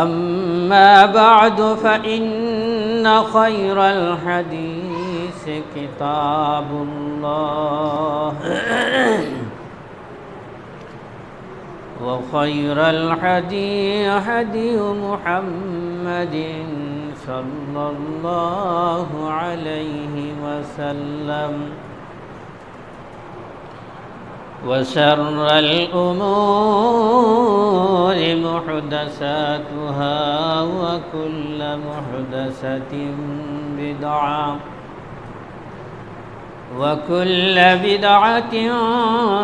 أما بعد فإن خير الحديث كتاب الله وخير الهدي هدي محمد صلى الله عليه وسلم وشر الأمور محدثاتها وكل محدثة بدعة وكل بدعة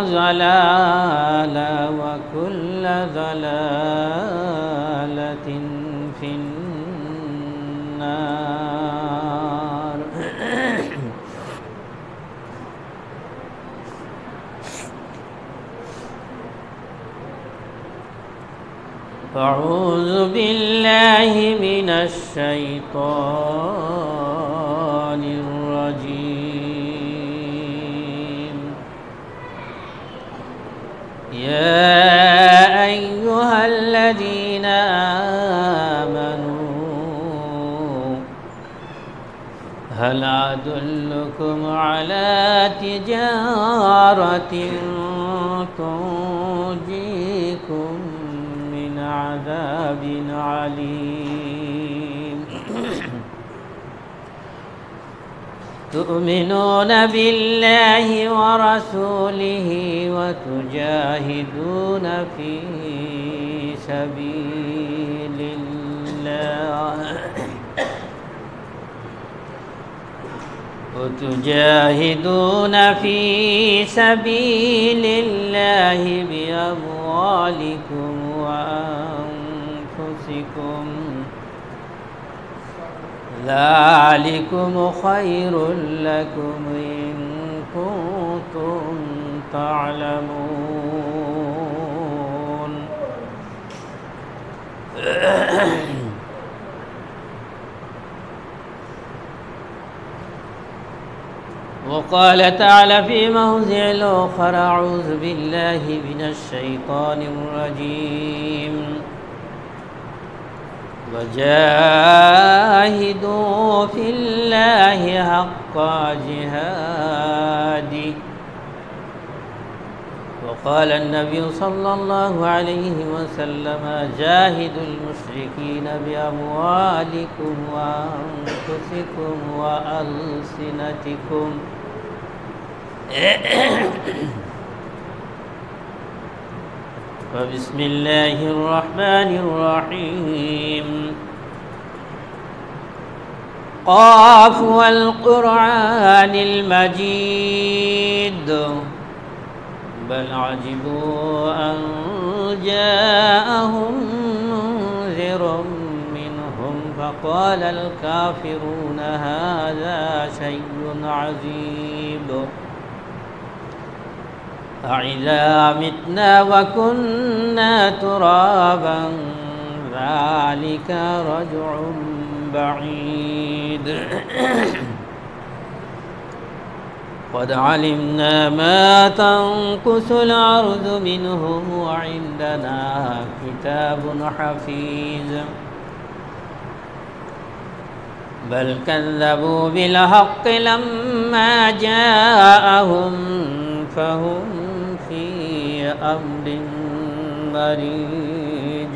ضلالة وكل ضلالة في النار. أعوذ بالله من الشيطان الرجيم. يا أيها الذين آمنوا هل أدلكم على تجارة تنجيكم من عذاب عليم تؤمنون بالله ورسوله وتجاهدون في سبيل الله بأموالكم وأنفسكم ذلكم خير لكم إن كنتم تعلمون. وقال تعالى في موضع آخر أعوذ بالله من الشيطان الرجيم وجاهدوا في الله حق جهاده. وقال النبي صلى الله عليه وسلم جاهدوا المشركين بأموالكم وأنفسكم وألسنتكم. فبسم الله الرحمن الرحيم. قاف والقرآن المجيد بل عجبوا أن جاءهم منذر منهم فقال الكافرون هذا شيء عجيب أإذا متنا وكنا ترابا ذلك رجع بعيد. قد علمنا ما تنقص الأرض منهم وعندنا كتاب حفيظ بل كذبوا بالحق لما جاءهم فهم في أمر مريج.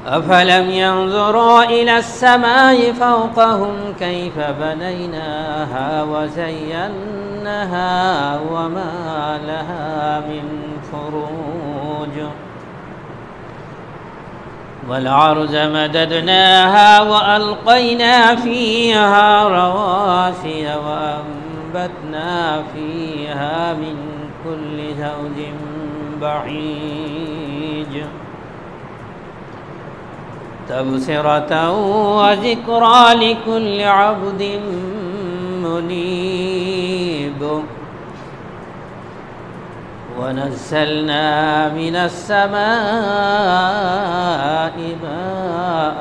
أفلم ينظروا إلى السماء فوقهم كيف بنيناها وزيناها وما لها من فروج والأرض مددناها وألقينا فيها رواسي وأنبتنا فيها من كل زوج بهيج تبصرة وذكرى لكل عبد منيب. ونزلنا من السماء ماء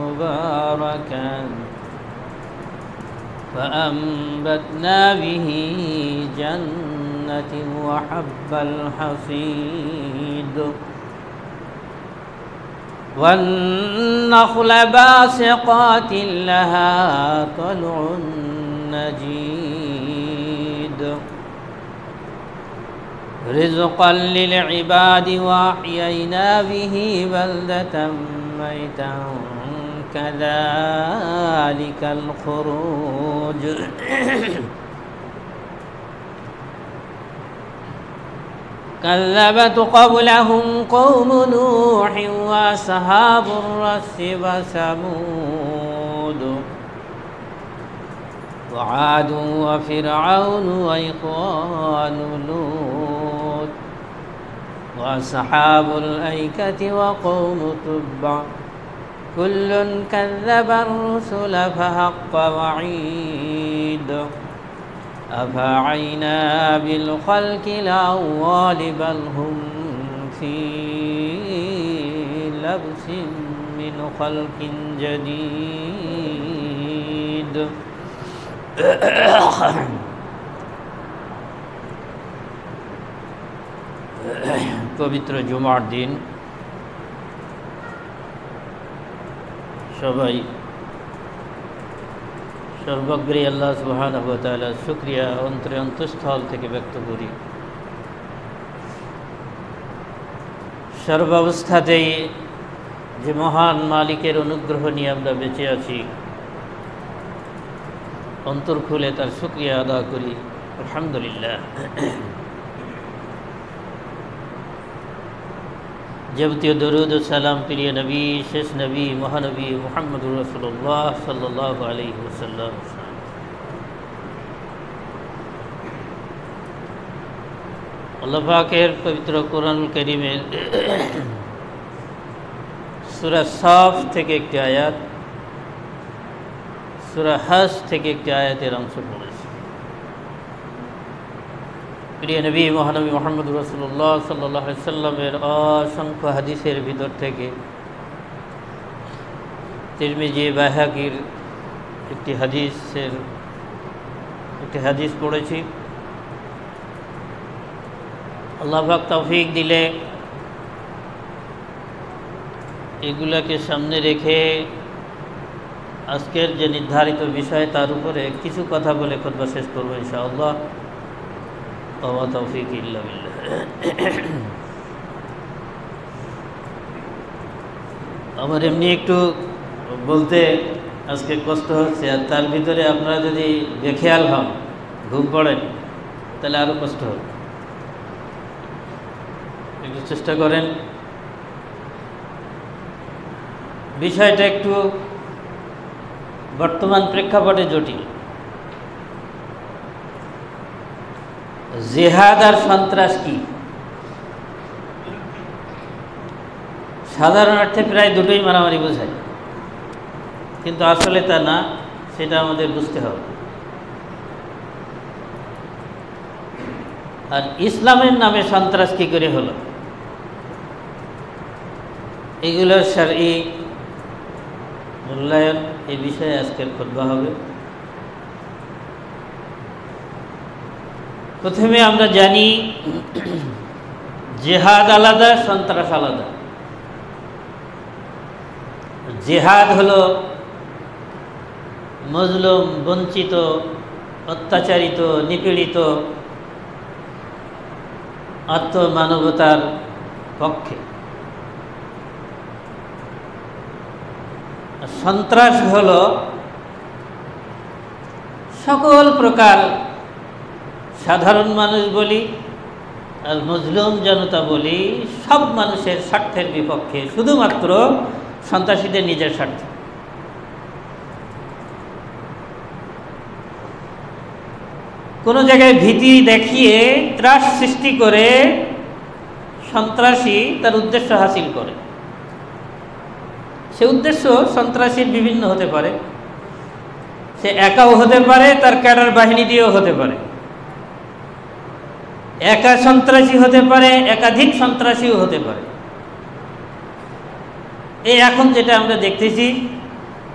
مباركا فأنبتنا به جنة وحب الحصيد والنخل باسقات لها طلع نضيد رزقا للعباد وأحيينا به بلدة ميتا كذلك الخروج كذبت قبلهم قوم نوح وأصحاب الرس وثمود وعاد وفرعون وإخوان لوط وأصحاب الأيكة وقوم تبع كل كذب الرسل فحق وعيد أفعينا بالخلق الأول بل هم في لبس من خلق جديد পবিত্র জুমার দিন সবাই সর্বগ্রী আল্লাহ সুবহানাহু ওয়া তাআলার শুকরিয়া অন্তঃস্থল থেকে ব্যক্ত করি। সর্বাবস্থাতেই যে মহান মালিকের অনুগ্রহ নিয়ে আমরা বেঁচে আছি, অন্তর খুলে তার শুকরিয়া আদা করি, আলহামদুলিল্লাহ। যাবতীয় দরুদ ও সালাম প্রিয় নবী, শেষ নবী, মহানবী মুহাম্মদুর রাসূলুল্লাহ সাল্লাল্লাহু আলাইহি ওয়াসাল্লাম। আল্লাহ পাকের পবিত্র কোরআনুল কারীমের সূরা সাফ থেকে একটি আয়াত, সূরা হজ থেকে একটি আয়াতের অংশ পড়েছে। প্রিয় নবী মহানবী মুহাম্মদুর রাসূলুল্লাহ সাল্লাল্লাহু আলাইহি ওয়াসাল্লামের অসংখ্য হাদিসের ভিতর থেকে তিরমিজি, বাইহাকির একটি হাদিস পড়েছি। আল্লাহ পাক তৌফিক দিলে এগুলাকে সামনে রেখে আজকের যে নির্ধারিত বিষয় তার উপরে কিছু কথা বলে খুতবা শেষ করবো ইনশাআল্লাহ। ওয়া তৌফিক ইল্লা বিল্লাহ। আমার এমনি একটু বলতে আজকে কষ্ট হচ্ছে, আর তার ভিতরে আপনারা যদি বেখেয়াল হন, ঘুম পড়েন, তাহলে আরও কষ্ট হবে। একটু চেষ্টা করেন। বিষয়টা একটু বর্তমান প্রেক্ষাপটে জটিল। জিহাদ আর সন্ত্রাস কি? সাধারণ অর্থে প্রায় দুটোই মারামারি বোঝায়, কিন্তু আসলে তা না, সেটা আমাদের বুঝতে হবে। আর ইসলামের নামে সন্ত্রাস কি করে হলো, এগুলোর শরঈ মূল্যায়ন, এই বিষয়ে আজকের খুতবা হবে। প্রথমে আমরা জানি জিহাদ আলাদা, সন্ত্রাস আলাদা। জিহাদ হলো মজলুম, বঞ্চিত, অত্যাচারিত, নিপীড়িত আত্মমানবতার পক্ষে। সন্ত্রাস হলো সকল প্রকার সাধারণ মানুষ বলি আর মজলুম জনতা বলি, সব মানুষের স্বার্থের বিপক্ষে, শুধুমাত্র সন্ত্রাসীদের নিজের স্বার্থ। কোনো জায়গায় ভীতি দেখিয়ে ত্রাস সৃষ্টি করে সন্ত্রাসী তার উদ্দেশ্য হাসিল করে। সে উদ্দেশ্য সন্ত্রাসীর বিভিন্ন হতে পারে, সে একাও হতে পারে, তার ক্যাডার বাহিনী দিয়েও হতে পারে। একা সন্ত্রাসী হতে পারে, একাধিক সন্ত্রাসীও হতে পারে। এই এখন যেটা আমরা দেখতেছি,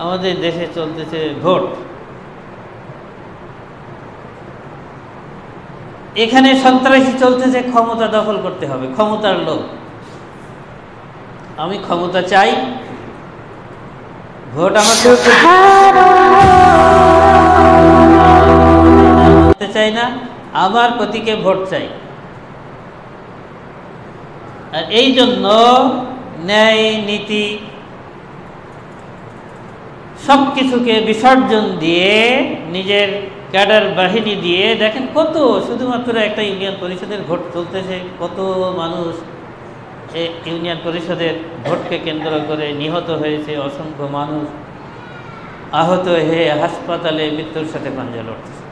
আমাদের দেশে চলতেছে ভোট, এখানে সন্ত্রাসী চলতেছে ক্ষমতা দখল করতে হবে, ক্ষমতার লোভ। আমি ক্ষমতা চাই, ভোট আমার চাই না, আমার প্রতীকে ভোট চাই। আর এই জন্য ন্যায় নীতি সব কিছুকে বিসর্জন দিয়ে নিজের ক্যাডার বাহিনী দিয়ে, দেখেন কত শুধুমাত্র একটা ইউনিয়ন পরিষদের ভোট চলতেছে, কত মানুষ ইউনিয়ন পরিষদের ভোটকে কেন্দ্র করে নিহত হয়েছে, অসংখ্য মানুষ আহত হয়ে হাসপাতালে মৃত্যুর সাথে পাঞ্জা লড়তেছে।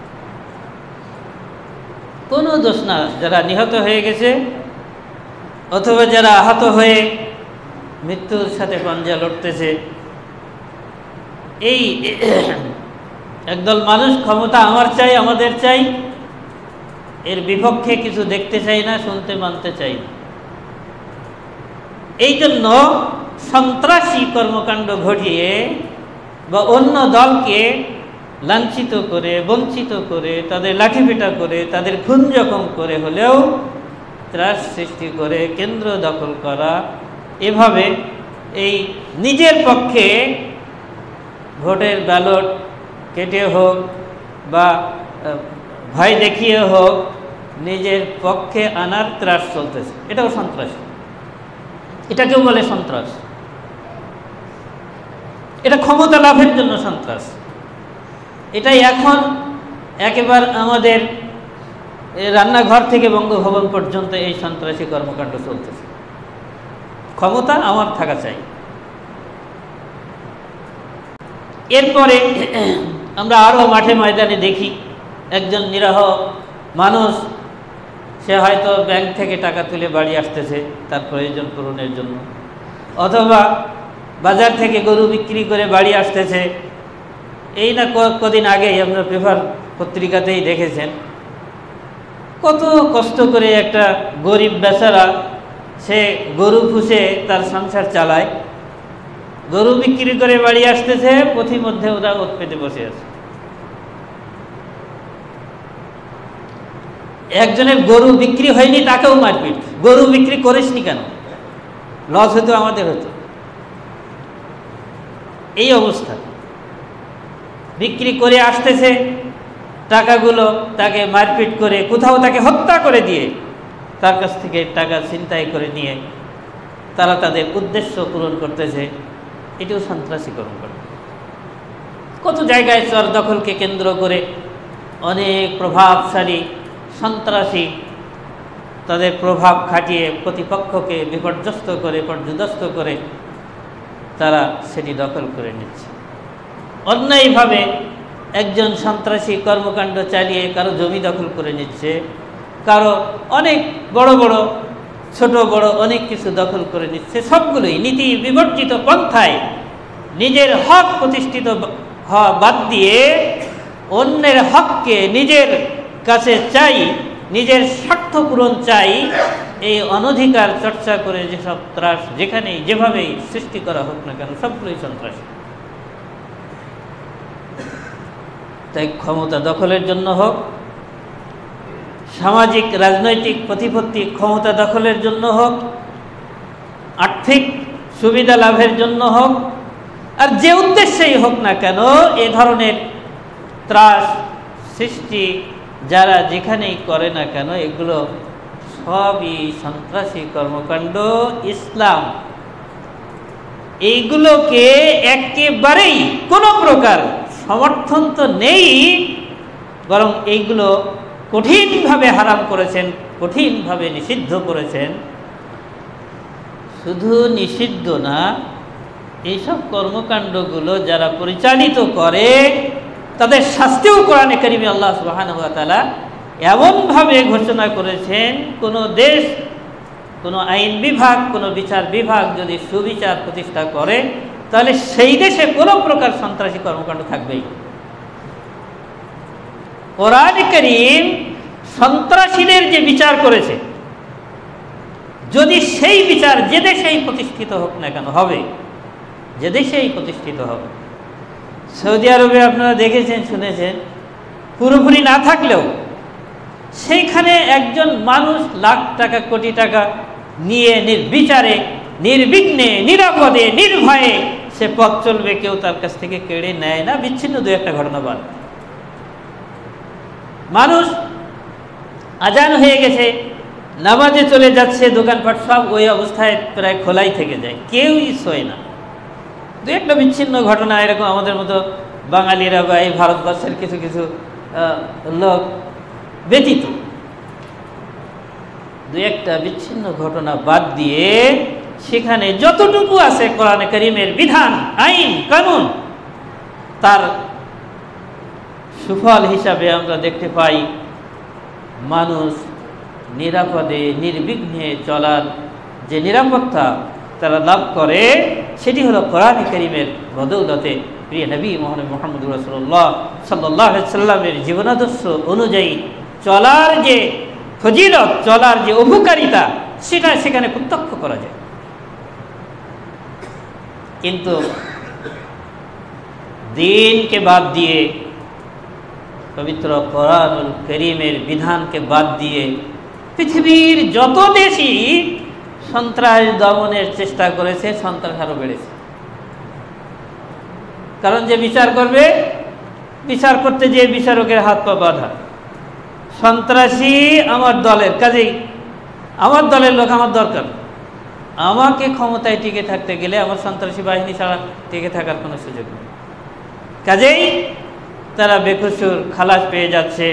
কোনো দোষ না যারা নিহত হয়ে গেছে অথবা যারা আহত হয়ে মৃত্যুর সাথে পাঞ্জা লড়তেছে। এই একদল মানুষ ক্ষমতা আমার চাই, আমাদের চাই, এর বিপক্ষে কিছু দেখতে চাই না, শুনতে মানতে চাই না। এই জন্য সন্ত্রাসী কর্মকাণ্ড ঘটিয়ে বা অন্য দলকে লাঞ্ছিত করে, বঞ্চিত করে, তাদের লাঠিপেটা করে, তাদের খুন জখম করে হলেও ত্রাস সৃষ্টি করে কেন্দ্র দখল করা, এভাবে এই নিজের পক্ষে ভোটের ব্যালট কেটে হোক বা ভয় দেখিয়ে হোক নিজের পক্ষে আনার ত্রাস চলতেছে। এটাও সন্ত্রাস, এটাকেও বলে সন্ত্রাস। এটা ক্ষমতা লাভের জন্য সন্ত্রাস। এটাই এখন একেবারে আমাদের রান্নাঘর থেকে বঙ্গভবন পর্যন্ত এই সন্ত্রাসী কর্মকাণ্ড চলতেছে। ক্ষমতা আমার থাকা চাই। এরপরে আমরা আরও মাঠে ময়দানে দেখি একজন নিরীহ মানুষ, সে হয়তো ব্যাংক থেকে টাকা তুলে বাড়ি আসতেছে তার প্রয়োজন পূরণের জন্য, অথবা বাজার থেকে গরু বিক্রি করে বাড়ি আসতেছে। এই না কদিন আগেই আপনার পেপার পত্রিকাতেই দেখেছেন কত কষ্ট করে একটা গরিব বেচারা সে গরু পুষে তার সংসার চালায়, গরু বিক্রি করে বাড়ি আসতেছে, পথিমধ্যে ওরা ওত পেতে বসে আছে। একজনের গরু বিক্রি হয়নি, তাকেও মারপিট, গরু বিক্রি করিসনি কেন, লস হতো আমাদের হতো। এই অবস্থা, বিক্রি করে আসতেছে টাকাগুলো, তাকে মারপিট করে, কোথাও তাকে হত্যা করে দিয়ে তার কাছ থেকে টাকা ছিনতাই করে নিয়ে তারা তাদের উদ্দেশ্য পূরণ করতেছে। এটিও সন্ত্রাসী কর্মকাণ্ড। কত জায়গায় চর দখলকে কেন্দ্র করে অনেক প্রভাবশালী সন্ত্রাসী তাদের প্রভাব খাটিয়ে প্রতিপক্ষকে বিপর্যস্ত করে, পর্যদস্ত করে তারা সেটি দখল করে নিচ্ছে। অন্যায়ভাবে একজন সন্ত্রাসী কর্মকাণ্ড চালিয়ে কারো জমি দখল করে নিচ্ছে, কারো অনেক বড় বড় ছোট বড় অনেক কিছু দখল করে নিচ্ছে। সবগুলোই নীতি বিবর্জিত পন্থায় নিজের হক প্রতিষ্ঠিত হওয়া বাদ দিয়ে অন্যের হককে নিজের কাছে চাই, নিজের স্বার্থ পূরণ চাই, এই অনধিকার চর্চা করে যেসব ত্রাস যেখানেই যেভাবেই সৃষ্টি করা হোক না কেন সবগুলোই সন্ত্রাস। তাই ক্ষমতা দখলের জন্য হোক, সামাজিক রাজনৈতিক প্রতিপত্তি ক্ষমতা দখলের জন্য হোক, আর্থিক সুবিধা লাভের জন্য হোক, আর যে উদ্দেশ্যেই হোক না কেন, এ ধরনের ত্রাস সৃষ্টি যারা যেখানেই করে না কেন এগুলো সবই সন্ত্রাসী কর্মকাণ্ড। ইসলাম এইগুলোকে একেবারেই কোনো প্রকার সমর্থন তো নেই, বরং এইগুলো কঠিনভাবে হারাম করেছেন, কঠিনভাবে নিষিদ্ধ করেছেন। শুধু নিষিদ্ধ না, এইসব কর্মকাণ্ডগুলো যারা পরিচালিত করে তাদের শাস্তিও কোরআনে কারিমে আল্লাহ সুবহানাহু ওয়া তাআলা এমনভাবে ঘোষণা করেছেন, কোনো দেশ, কোনো আইন বিভাগ, কোনো বিচার বিভাগ যদি সুবিচার প্রতিষ্ঠা করে তাহলে সেই দেশে কোনো প্রকার সন্ত্রাসী কর্মকাণ্ড থাকবেই। কোরআনে কারীম সন্ত্রাসীদের যে বিচার করেছে, যদি সেই বিচার যে দেশেই প্রতিষ্ঠিত হোক না কেন হবে, যে দেশেই প্রতিষ্ঠিত হবে। সৌদি আরবে আপনারা দেখেছেন, শুনেছেন, পুরোপুরি না থাকলেও সেইখানে একজন মানুষ লাখ টাকা কোটি টাকা নিয়ে নির্বিচারে নির্বিঘ্নে নিরাপদে নির্ভয়ে সে পথ চলবে, কেউ তার কাছ থেকে কেড়ে নেয় না, বিচ্ছিন্ন দু একটা ঘটনা বাদ। মানুষ আজান হয়ে গেছে, নামাজে চলে যাচ্ছে, দোকানপাট সব ওই অবস্থায় প্রায় খোলাই থেকে যায়, কেউই শোয় না। দু একটা বিচ্ছিন্ন ঘটনা এরকম আমাদের মতো বাঙালিরা বা এই ভারতবর্ষের কিছু কিছু লোক ব্যতীত দু একটা বিচ্ছিন্ন ঘটনা বাদ দিয়ে সেখানে যতটুকু আছে কোরআনে কারীমের বিধান, আইন কানুন, তার সুফল হিসাবে আমরা দেখতে পাই মানুষ নিরাপদে নির্বিঘ্নে চলার যে নিরাপত্তা তারা লাভ করে, সেটি হলো কোরআনে কারীমের বদৌলতে প্রিয় নবী মুহাম্মদ রাসূলুল্লাহ সাল্লাল্লাহু আলাইহি সাল্লামের জীবনাদর্শ অনুযায়ী চলার যে ফজিলত, চলার যে উপকারিতা, সেটা সেখানে প্রত্যক্ষ করা যায়। কিন্তু দিনকে বাদ দিয়ে, পবিত্র কোরআনুল কারীমের বিধানকে বাদ দিয়ে পৃথিবীর যত দেশই সন্ত্রাস দমনের চেষ্টা করেছে, সন্ত্রাস আরো বেড়েছে। কারণ যে বিচার করবে, বিচার করতে যে বিচারকের হাত পা বাঁধা, সন্ত্রাসী আমার দলের, কাজেই আমার দলের লোক আমার দরকার, আমাকে ক্ষমতায় টিকে থাকতে গেলে আমার সন্ত্রাসী বাহিনী ছাড়া টিকে থাকার কোনো সুযোগ নেই। কাজেই তারা বেকসুর খালাস পেয়ে যাচ্ছে,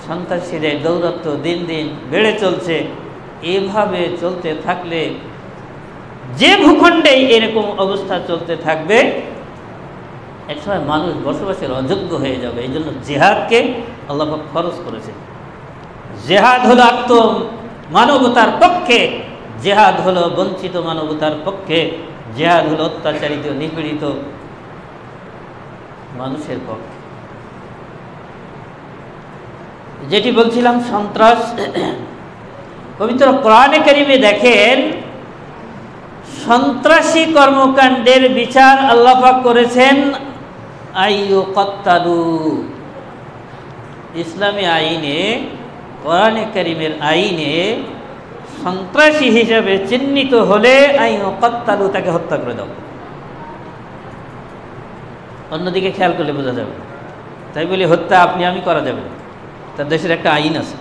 সন্ত্রাসীদের দৌরাত্ম্য দিন দিন বেড়ে চলছে। এভাবে চলতে থাকলে যে ভূখণ্ডেই এরকম অবস্থা চলতে থাকবে, একসময় মানুষ বসবাসের অযোগ্য হয়ে যাবে। এই জন্য জিহাদকে আল্লাহ পাক ফরজ করেছে। জিহাদ হলো আত্ম মানবতার পক্ষে, জিহাদ হলো বঞ্চিত মানবতার পক্ষে, জিহাদ হলো অত্যাচারিত নিপীড়িত মানুষের পক্ষে। যেটি বলছিলাম সন্ত্রাস, পবিত্র কোরআনে কারীমে দেখেন সন্ত্রাসী কর্মকাণ্ডের বিচার আল্লাহ পাক করেছেন আইয়ুকাত্তালু। ইসলামী আইনে, কোরআনে কারীমের আইনে সন্ত্রাসী হিসেবে চিহ্নিত হলে আইয়ুকাত্তালু, তাকে হত্যা করে দাও। অন্যদিকে খেয়াল করলে বোঝা যাবে। তাই বলি হত্যা আপনি আমি করা যাবে না, তার দেশের একটা আইন আছে,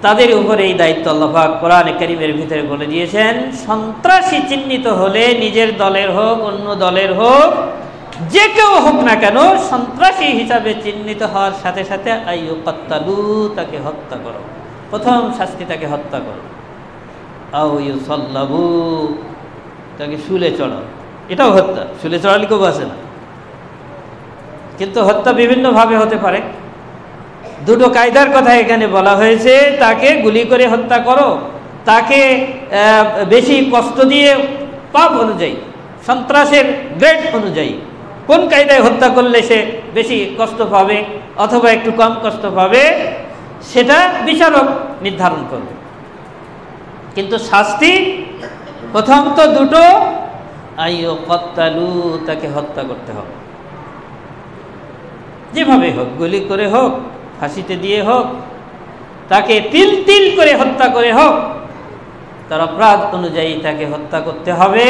তাদের উপরে এই দায়িত্ব আল্লাহ পাক কোরআনে কারীমের ভিতরে বলে দিয়েছেন। সন্ত্রাসী চিহ্নিত হলে, নিজের দলের হোক অন্য দলের হোক, যে কেউ হোক না কেন, সন্ত্রাসী হিসাবে চিহ্নিত হওয়ার সাথে সাথে আইয়ুকাত্তালু, তাকে হত্যা করো। প্রথম শাস্তি তাকে হত্যা করো। আও ইউসাল্লাবু, তাকে শুলে চড়াও। এটাও হত্যা, শুলে চড়ালে কেউ বাঁচে না, কিন্তু হত্যা বিভিন্নভাবে হতে পারে। দুটো কায়দার কথা এখানে বলা হয়েছে। তাকে গুলি করে হত্যা করো, তাকে বেশি কষ্ট দিয়ে, পাপ অনুযায়ী, সন্ত্রাসের গ্রেড অনুযায়ী কোন কায়দায় হত্যা করলে সে বেশি কষ্ট পাবে অথবা একটু কম কষ্ট পাবে, সেটা বিচারক নির্ধারণ করবে। কিন্তু শাস্তি প্রথম তো দুটো, আইয়ুকাত্তালু, তাকে হত্যা করতে হবে। যেভাবে হোক, গুলি করে হোক, ফাঁসিতে দিয়ে হোক, তাকে তিল তিল করে হত্যা করে হোক, তার অপরাধ অনুযায়ী তাকে হত্যা করতে হবে।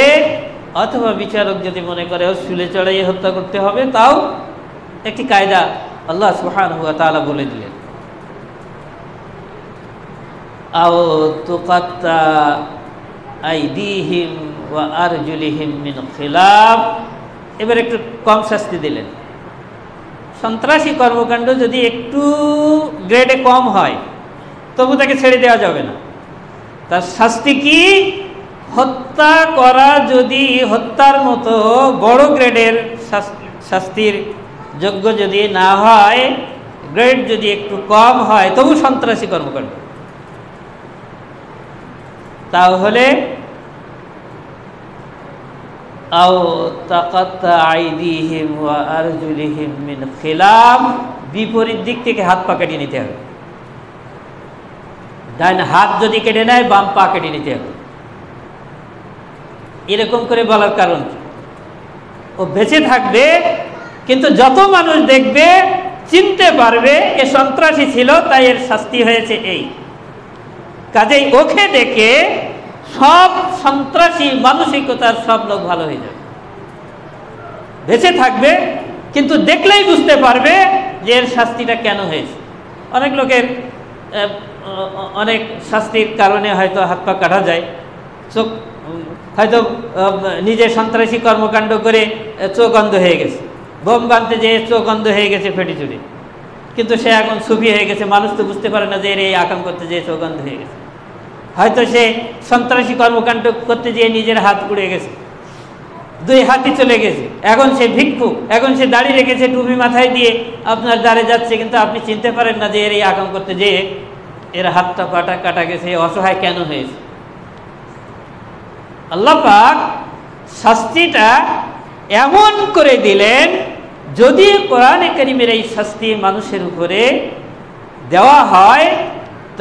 অথবা বিচারক যদি মনে করে শুলে চড়াইয়ে হত্যা করতে হবে, তাও একটি কায়দা আল্লাহ সুবহানাহু ওয়া তাআলা বলে দিলেন। আও তুকাত্তা আইদিহিম ওয়া আরজুলিহিম মিন খিলাফ, এবার একটু কম শাস্তি দিলেন। সন্ত্রাসী কর্মকাণ্ড যদি একটু গ্রেডে কম হয়, তবু তাকে ছেড়ে দেওয়া যাবে না। তার শাস্তি কি? হত্যা করা যদি হত্যার মতো বড় গ্রেডের শাস্তির যোগ্য যদি না হয়, গ্রেড যদি একটু কম হয়, তবু সন্ত্রাসী কর্মকাণ্ড, তাহলে আও তাকাত্তা আইদিহিম ওয়া আরজুলিহিম মিন খিলাফ, বিপরীত দিক থেকে হাত পা কেটে নিতে হবে। ডান হাত যদি কেটে নেয়, বাম পা কেটে নিতে হবে। এরকম করে বলার কারণ, ও বেঁচে থাকবে, কিন্তু যত মানুষ দেখবে চিনতে পারবে এ সন্ত্রাসী ছিল, তাই এর শাস্তি হয়েছে এই। কাজেই ওকে দেখে সব সন্ত্রাসী মানসিকতার সব লোক ভালো হয়ে যাবে, বেঁচে থাকবে, কিন্তু দেখলেই বুঝতে পারবে যে এর শাস্তিটা কেন হয়েছে। অনেক লোকের অনেক শাস্তির কারণে হয়তো হাত পা কাটা যায়, চোখ হয়তো নিজে সন্ত্রাসী কর্মকাণ্ড করে চোখ অন্ধ হয়ে গেছে, বোম বাঁধতে যেয়ে চোখ অন্ধ হয়ে গেছে ফেটে চুরে, কিন্তু সে এখন সুফি হয়ে গেছে, মানুষ তো বুঝতে পারে না যে এর এই আকাম করতে যেয়ে চোখ অন্ধ হয়ে গেছে। হয়তো সে সন্ত্রাসী কর্মকাণ্ড করতে যেয়ে নিজের হাত পুড়ে গেছে, দুই হাতই চলে গেছে, এখন সে ভিক্ষুক, এখন সে দাড়ি রেখেছে, টুপি মাথায় দিয়ে আপনার দ্বারে যাচ্ছে, কিন্তু আপনি চিনতে পারেন না যে এর এই আকাম করতে যেয়ে এর হাতটা পাটা কাটা গেছে, অসহায় কেন হয়েছে। আল্লাহ পাক শাস্তিটা এমন করে দিলেন, যদি কোরআনে কারীমের এই শাস্তি মানুষের উপরে দেওয়া হয়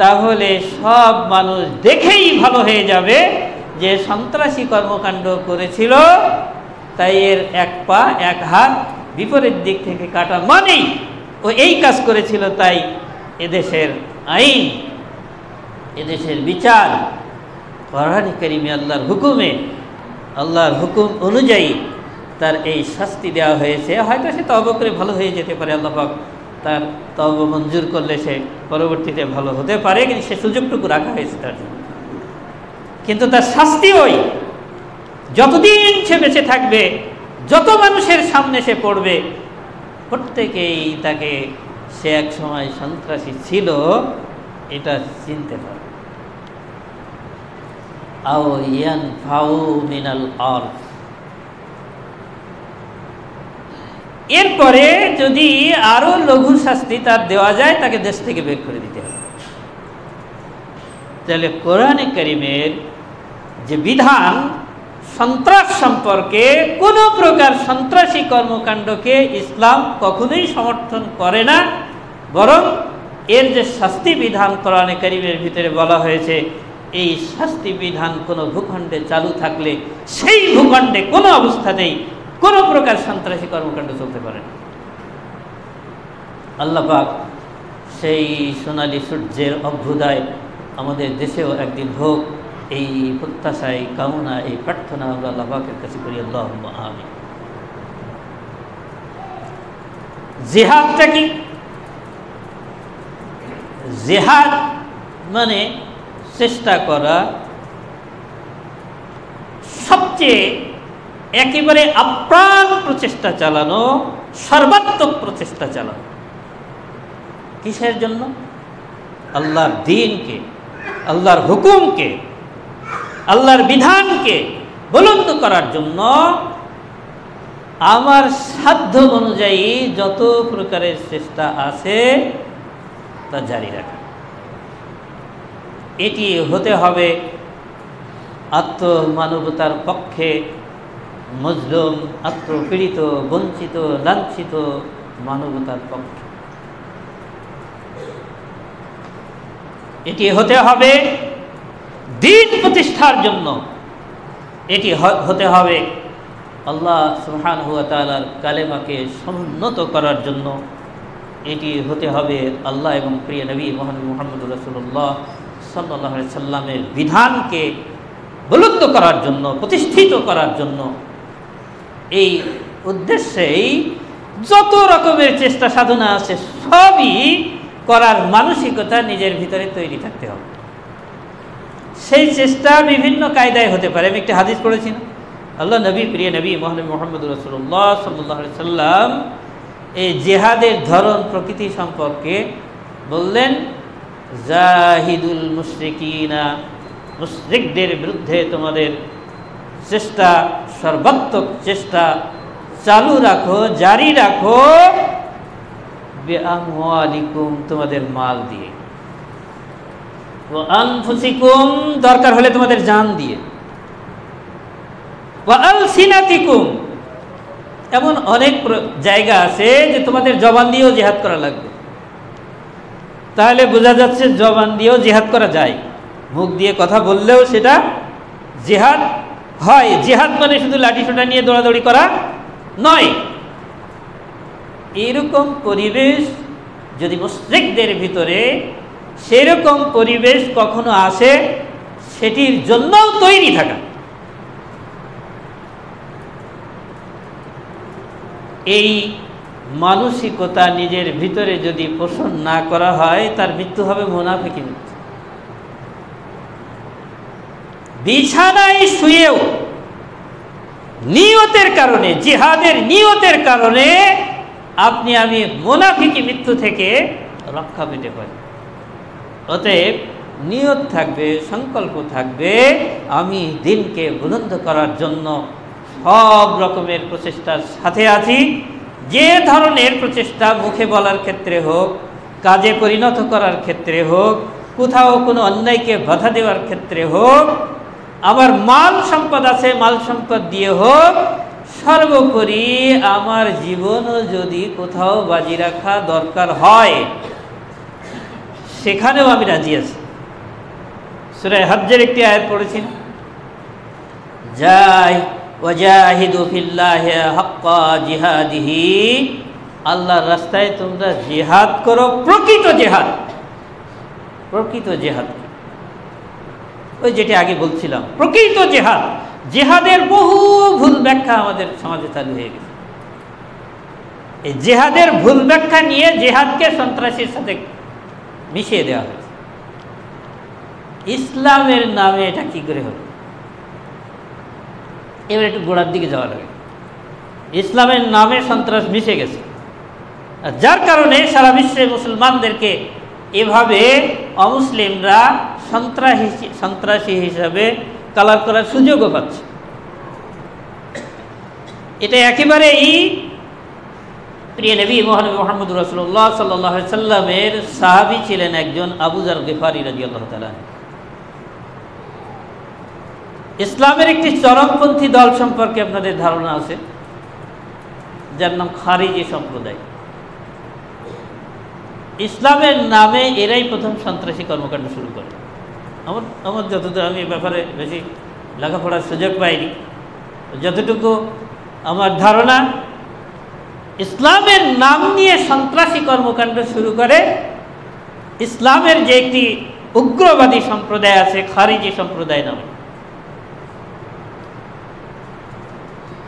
তাহলে সব মানুষ দেখেই ভালো হয়ে যাবে যে সন্ত্রাসী কর্মকাণ্ড করেছিল, তাই এর এক পা এক হাত বিপরীত দিক থেকে কাটা মানেই ও এই কাজ করেছিল, তাই এদেশের আইন, এদেশের বিচার কোরআনে কারীমে আল্লাহর হুকুমে, আল্লাহর হুকুম অনুযায়ী তার এই শাস্তি দেওয়া হয়েছে। হয়তো সে তওবা করে ভালো হয়ে যেতে পারে, আল্লাহ পাক তার তওবা মঞ্জুর করলে সে পরবর্তীতে ভালো হতে পারে, কিন্তু সে সুযোগটুকু রাখা হয়েছে তার জন্য। কিন্তু তার শাস্তি ওই, যতদিন সে বেঁচে থাকবে, যত মানুষের সামনে সে পড়বে, প্রত্যেকেই তাকে সে এক সময় সন্ত্রাসী ছিল এটা চিনতে পারবে। আও ইয়ানফাউ মিনাল আরদ, এরপরে যদি আরো লঘু শাস্তি তার দেওয়া যায়, তাকে দেশ থেকে বের করে দিতে হবে। তাহলে কোরআনে কারীমের যে বিধান সন্ত্রাস সম্পর্কে, কোনো প্রকার সন্ত্রাসী কর্মকাণ্ডকে ইসলাম কখনোই সমর্থন করে না, বরং এর যে শাস্তি বিধান কোরআনে কারীমের ভিতরে বলা হয়েছে, এই শাস্তি বিধান কোনো ভূখণ্ডে চালু থাকলে সেই ভূখণ্ডে কোনো অবস্থাতেই কোনো প্রকার সন্ত্রাসী কর্মকাণ্ড চলতে পারে না। আল্লাহ পাক সেই সোনালী সূর্যের অভ্যুদয় আমাদের দেশেও একদিন হোক, এই প্রত্যাশা, এই কামনা, এই প্রার্থনা আমরা আল্লাহ পাকের কাছে করি। আল্লাহুম্মা আমিন। জিহাদটা কি? জিহাদ মানে চেষ্টা করা, সবচেয়ে একেবারে আপ্রাণ প্রচেষ্টা চালানো, সর্বাত্মক প্রচেষ্টা চালানো। কিসের জন্য? আল্লাহর দ্বীনকে, আল্লাহর হুকুমকে, আল্লাহর বিধানকে বুলন্দ করার জন্য আমার সাধ্য অনুযায়ী যত প্রকারের চেষ্টা আছে তা জারি রাখা। এটি হতে হবে আত্মমানবতার পক্ষে, মজলুম, আত্মপীড়িত, বঞ্চিত, লাঞ্ছিত মানবতার পক্ষে। এটি হতে হবে দ্বীন প্রতিষ্ঠার জন্য, এটি হতে হবে আল্লাহ সুবহানাহু ওয়া তাআলার কালেমাকে সমুন্নত করার জন্য, এটি হতে হবে আল্লাহ এবং প্রিয় নবী মুহাম্মদুর রাসূলুল্লাহ সাল্লাল্লাহু আলাইহি সাল্লামের বিধানকে বুলন্দ করার জন্য, প্রতিষ্ঠিত করার জন্য। এই উদ্দেশ্যেই যত রকমের চেষ্টা সাধনা আছে সবই করার মানসিকতা নিজের ভিতরে তৈরি থাকতে হবে। সেই চেষ্টা বিভিন্ন কায়দায় হতে পারে। আমি একটা হাদিস পড়েছি না, আল্লাহ নবী, প্রিয় নবী মুহাম্মদুর রাসূলুল্লাহ সাল্লাল্লাহু আলাইহি সাল্লাম এই জিহাদের ধরন প্রকৃতি সম্পর্কে বললেন, জাহিদুল মুশরিকিনা, মুশরিকদের বিরুদ্ধে তোমাদের চেষ্টা, সর্বাত্মক চেষ্টা চালু রাখো, জারি রাখো, বিআমওয়ালিকুম, তোমাদের মাল দিয়ে, ওয়া আনফুসিকুম, দরকার হলে তোমাদের জান দিয়ে, ওয়া আলসিনাতিকুম, এমন অনেক জায়গা আছে যে তোমাদের জবান দিয়েও জিহাদ করা লাগবে। তাহলে বোঝা যাচ্ছে জবান দিয়েও জিহাদ করা যায়, মুখ দিয়ে কথা বললেও সেটা জিহাদ হয়। জিহাদ মানে শুধু লাঠি সোটা নিয়ে দৌড়াদৌড়ি করা নয়। এইরকম পরিবেশ যদি মুশরিকদের ভিতরে সেরকম পরিবেশ কখনো আসে, সেটির জন্যও তৈরি থাকা। এই মানসিকতা নিজের ভিতরে যদি পোষণ না করা হয়, তার মৃত্যু হবে মুনাফিকি মৃত্যু। বিছানায় শুয়েও নিয়তের কারণে, জিহাদের নিয়তের কারণে আপনি আমি মুনাফিকি মৃত্যু থেকে রক্ষা পেতে পারি। অতএব নিয়ত থাকবে, সংকল্প থাকবে, আমি দিনকে বুলন্দ করার জন্য সব রকমের প্রচেষ্টার সাথে আছি। যে ধরনের প্রচেষ্টা মুখে বলার ক্ষেত্রে হোক, কাজে পরিণত করার ক্ষেত্রে হোক, কোথাও কোনো অন্যায়কে বাধা দেওয়ার ক্ষেত্রে হোক, আমার মাল সম্পদ আছে, মাল সম্পদ দিয়ে হোক, সর্বোপরি আমার জীবনও যদি কোথাও বাজি রাখা দরকার হয়, সেখানেও আমি রাজি আছি। সূরা হজ্জের একটি আয়াত পড়েছি, ওয়াজাহিদু ফিল্লাহি হাক্কা জিহাদিহি, আল্লাহর রাস্তায় তোমরা জিহাদ করো, প্রকৃত জিহাদ। প্রকৃত জিহাদ ওই যেটা আগে বলছিলাম, প্রকৃত জিহাদ। জিহাদের বহু ভুল ব্যাখ্যা আমাদের সমাজে চালু হয়ে গেছে। এই জিহাদের ভুল ব্যাখ্যা নিয়ে জিহাদকে সন্ত্রাসীর সাথে মিশিয়ে দেওয়া হয়েছে। ইসলামের নামে এটা কি করে হলো? এবার একটু গোড়ার দিকে যাওয়া লাগে। ইসলামের নামে সন্ত্রাস মিশে গেছে, যার কারণে সারা বিশ্বে মুসলমানদেরকে এভাবে অমুসলিমরা সন্ত্রাসী হিসাবে কালার করার সুযোগও পাচ্ছে। এটা একেবারেই প্রিয় নবী মহানবী মুহাম্মদ রাসূলুল্লাহ সাল্লাল্লাহু আলাইহি সাল্লামের সাহাবী ছিলেন একজন আবু যার গিফারি রাদিয়াল্লাহু তাআলা। ইসলামের একটি চরমপন্থী দল সম্পর্কে আপনাদের ধারণা আছে, যার নাম খারিজি সম্প্রদায়। ইসলামের নামে এরাই প্রথম সন্ত্রাসী কর্মকাণ্ড শুরু করে। আমার যতদূর, আমি এ ব্যাপারে বেশি লেখাপড়ার সুযোগ পাইনি, যতটুকু আমার ধারণা, ইসলামের নাম নিয়ে সন্ত্রাসী কর্মকাণ্ড শুরু করে ইসলামের যে একটি উগ্রবাদী সম্প্রদায় আছে, খারিজি সম্প্রদায় নামে।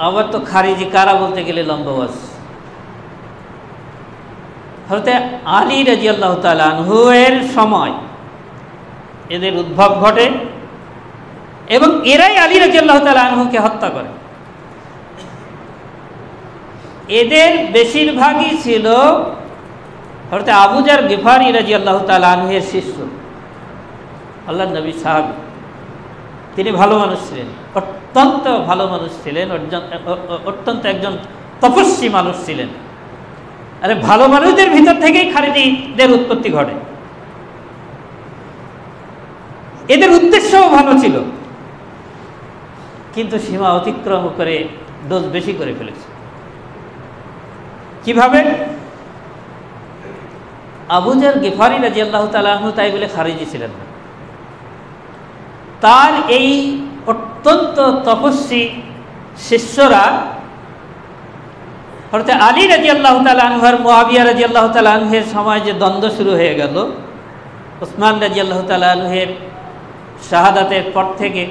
আবার তো খারিজি কারা বলতে গেলে লম্বাবাস। হযরত আলী রাদিয়াল্লাহু তাআলা আনহু এর সময় এদের উদ্ভব ঘটে এবং এরাই আলী রাদিয়াল্লাহু তাআলা আনহুকে হত্যা করে। এদের বেশিরভাগই ছিল হযরত আবু যার গিফারি রাদিয়াল্লাহু তাআলা আনহুর শিষ্য, আল্লাহর নবী সাহাবী। তিনি ভালো মানুষ ছিলেন, অত্যন্ত ভালো মানুষ ছিলেন, অত্যন্ত একজন তপস্বী মানুষ ছিলেন। আরে ভালো মানুষদের ভিতর থেকেই খারিজিদের উৎপত্তি ঘটে। এদের উদ্দেশ্যও ভালো ছিল, কিন্তু সীমা অতিক্রম করে ডোজ বেশি করে ফেলেছে। কিভাবে? আবু যার গিফারি রাদিয়াল্লাহু তাআলা আনহু তাই বলে খারিজি ছিলেন না। তার এই অত্যন্ত তপস্বী শিষ্যরা হযরত আলী রাদিয়াল্লাহু তাআলা আনহু আর মুআবিয়া রাদিয়াল্লাহু তাআলা আনহুর সময় যে দ্বন্দ্ব শুরু হয়ে গেল, ওসমান রাদিয়াল্লাহু তাআলা আনহুর শাহাদাতের পর থেকে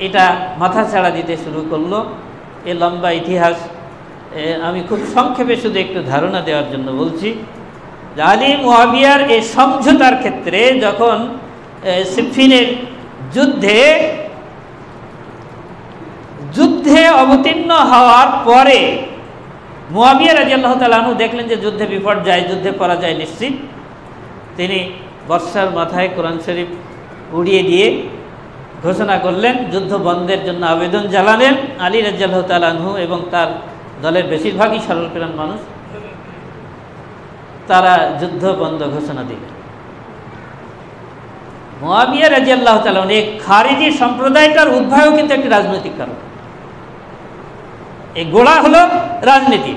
এটা মাথাছাড়া দিতে শুরু করলো। এ লম্বা ইতিহাস আমি খুব সংক্ষেপে শুধু একটু ধারণা দেওয়ার জন্য বলছি। আলী মুআবিয়ার এই সমঝোতার ক্ষেত্রে যখন সিফিনের যুদ্ধে অবতীর্ণ হওয়ার পরে মুআবিয়া রাদিয়াল্লাহু তাআলা আনহু দেখলেন যে যুদ্ধে বিপর্যয়, যুদ্ধে পরাজয় নিশ্চিত। তিনি বর্ষার মাথায় কোরআন শরীফ উড়িয়ে দিয়ে ঘোষণা করলেন, যুদ্ধ বন্ধের জন্য আবেদন জানালেন। আলী রাদিয়াল্লাহু তাআলা আনহু এবং তার দলের বেশিরভাগই সরলপ্রাণ মানুষ, তারা যুদ্ধ বন্ধ ঘোষণা দিলেন। মুআবিয়া রাদিয়াল্লাহু তাআলা এই খারিজি সম্প্রদায়টার উদ্ভবও কিন্তু একটি রাজনৈতিক কারণ। এই গোড়া হলো রাজনীতি।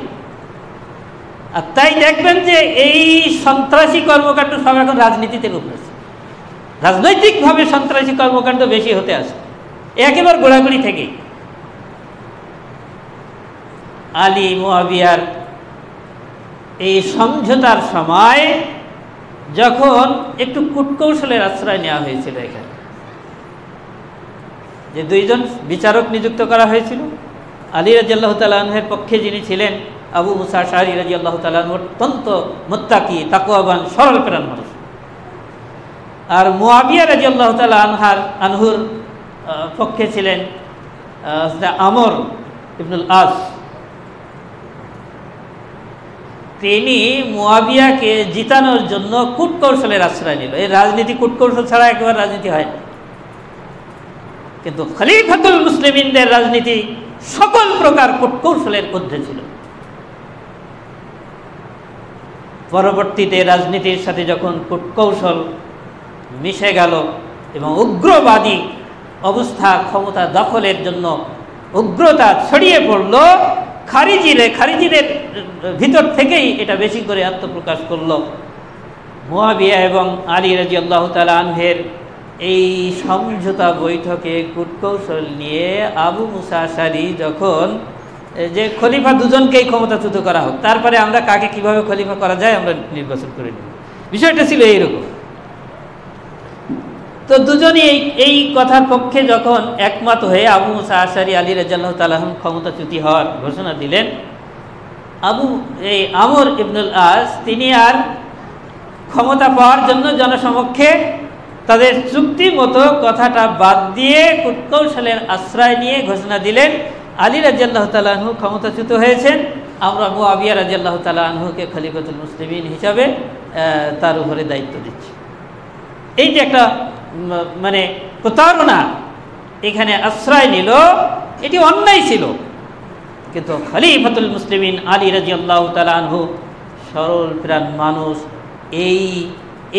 আর তাই দেখবেন যে এই সন্ত্রাসী কর্মকাণ্ড সব এখন রাজনীতিতে রূপ নিচ্ছে। রাজনৈতিকভাবে সন্ত্রাসী কর্মকাণ্ড বেশি হতে আসে একেবারে গোড়াগুড়ি থেকেই। আলী মুআবিয়ার এই সমঝোতার সময় যখন একটু কূটকৌশলের আশ্রয় নেওয়া হয়েছিল, এখানে যে দুইজন বিচারক নিযুক্ত করা হয়েছিল। আলী রাদিয়াল্লাহু তাআলা আনহুর পক্ষে যিনি ছিলেন আবু মুসা আশআরী রাদিয়াল্লাহু তাআলা আনহু অত্যন্ত মুত্তাকি, তাকওয়াবান, সরলপ্রাণ মানুষ। আর মুআবিয়া রাদিয়াল্লাহু তাআলা আনহুর পক্ষে ছিলেন আমর ইবনুল আস। তিনি মুআবিয়াকে জিতানোর জন্য কূটকৌশলের আশ্রয় নিল। এই রাজনীতি কূটকৌশল ছাড়া একেবারে রাজনীতি হয় না। কিন্তু খলিফাতুল মুসলিমিনদের রাজনীতি সকল প্রকার কূটকৌশলের ঊর্ধ্বে ছিল। পরবর্তীতে রাজনীতির সাথে যখন কূটকৌশল মিশে গেল এবং উগ্রবাদী অবস্থা ক্ষমতা দখলের জন্য উগ্রতা ছড়িয়ে পড়ল, খারিজিদের ভিতর থেকেই এটা বেশি করে আত্মপ্রকাশ করল। মুআবিয়া এবং আলী রাদিয়াল্লাহু তাআলা আনহুর এই সমঝোতা বৈঠকে কূটকৌশল নিয়ে আবু মুসা আশআরী যখন যে খলিফা দুজনকেই ক্ষমতাচ্যুত করা হোক, তারপরে আমরা কাকে কিভাবে খলিফা করা যায় আমরা নির্বাচন করে নেব, বিষয়টা ছিল এইরকম। তো দুজনই এই কথার পক্ষে যখন একমত হয়ে আবু মুসা আশআরী আলী রাদিয়াল্লাহু তাআলা আনহু ক্ষমতাচ্যুতি হওয়ার ঘোষণা দিলেন, আমর ইবনুল আস তিনি আর ক্ষমতা পাওয়ার জন্য জনসমক্ষে তাদের চুক্তি মতো কথাটা বাদ দিয়ে কূটকৌশলের আশ্রয় নিয়ে ঘোষণা দিলেন আলী রাদিয়াল্লাহু তাআলা আনহু ক্ষমতাচ্যুত হয়েছেন, আমরা মুআবিয়া রাদিয়াল্লাহু তাআলা আনহুকে খলিফাতুল মুসলিমিন হিসাবে তার উপরে দায়িত্ব দিচ্ছি। এই যে একটা মানে প্রতারণা এখানে আশ্রয় নিল, এটি অন্যায় ছিল। কিন্তু খলিফাতুল মুসলিমিন আলী রাদিয়াল্লাহু তাআলা আনহু সরল প্রাণ মানুষ,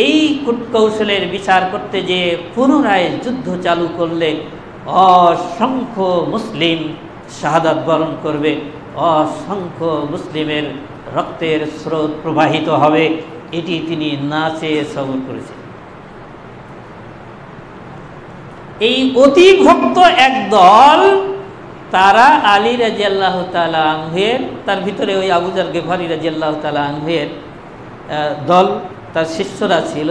এই কূটকৌশলের বিচার করতে যে পুনরায় যুদ্ধ চালু করলে অসংখ্য মুসলিম শাহাদাত বরণ করবে, অসংখ্য মুসলিমের রক্তের স্রোত প্রবাহিত হবে, এটি তিনি না চেয়ে সবর করেছেন। এই অতিভক্ত এক দল, তারা আলী রাদিয়াল্লাহু তাআলা আনহুর, তার ভিতরে ওই আবু যার গিফারি রাদিয়াল্লাহু তাআলা আনহুর দল, তার শিষ্যরা ছিল,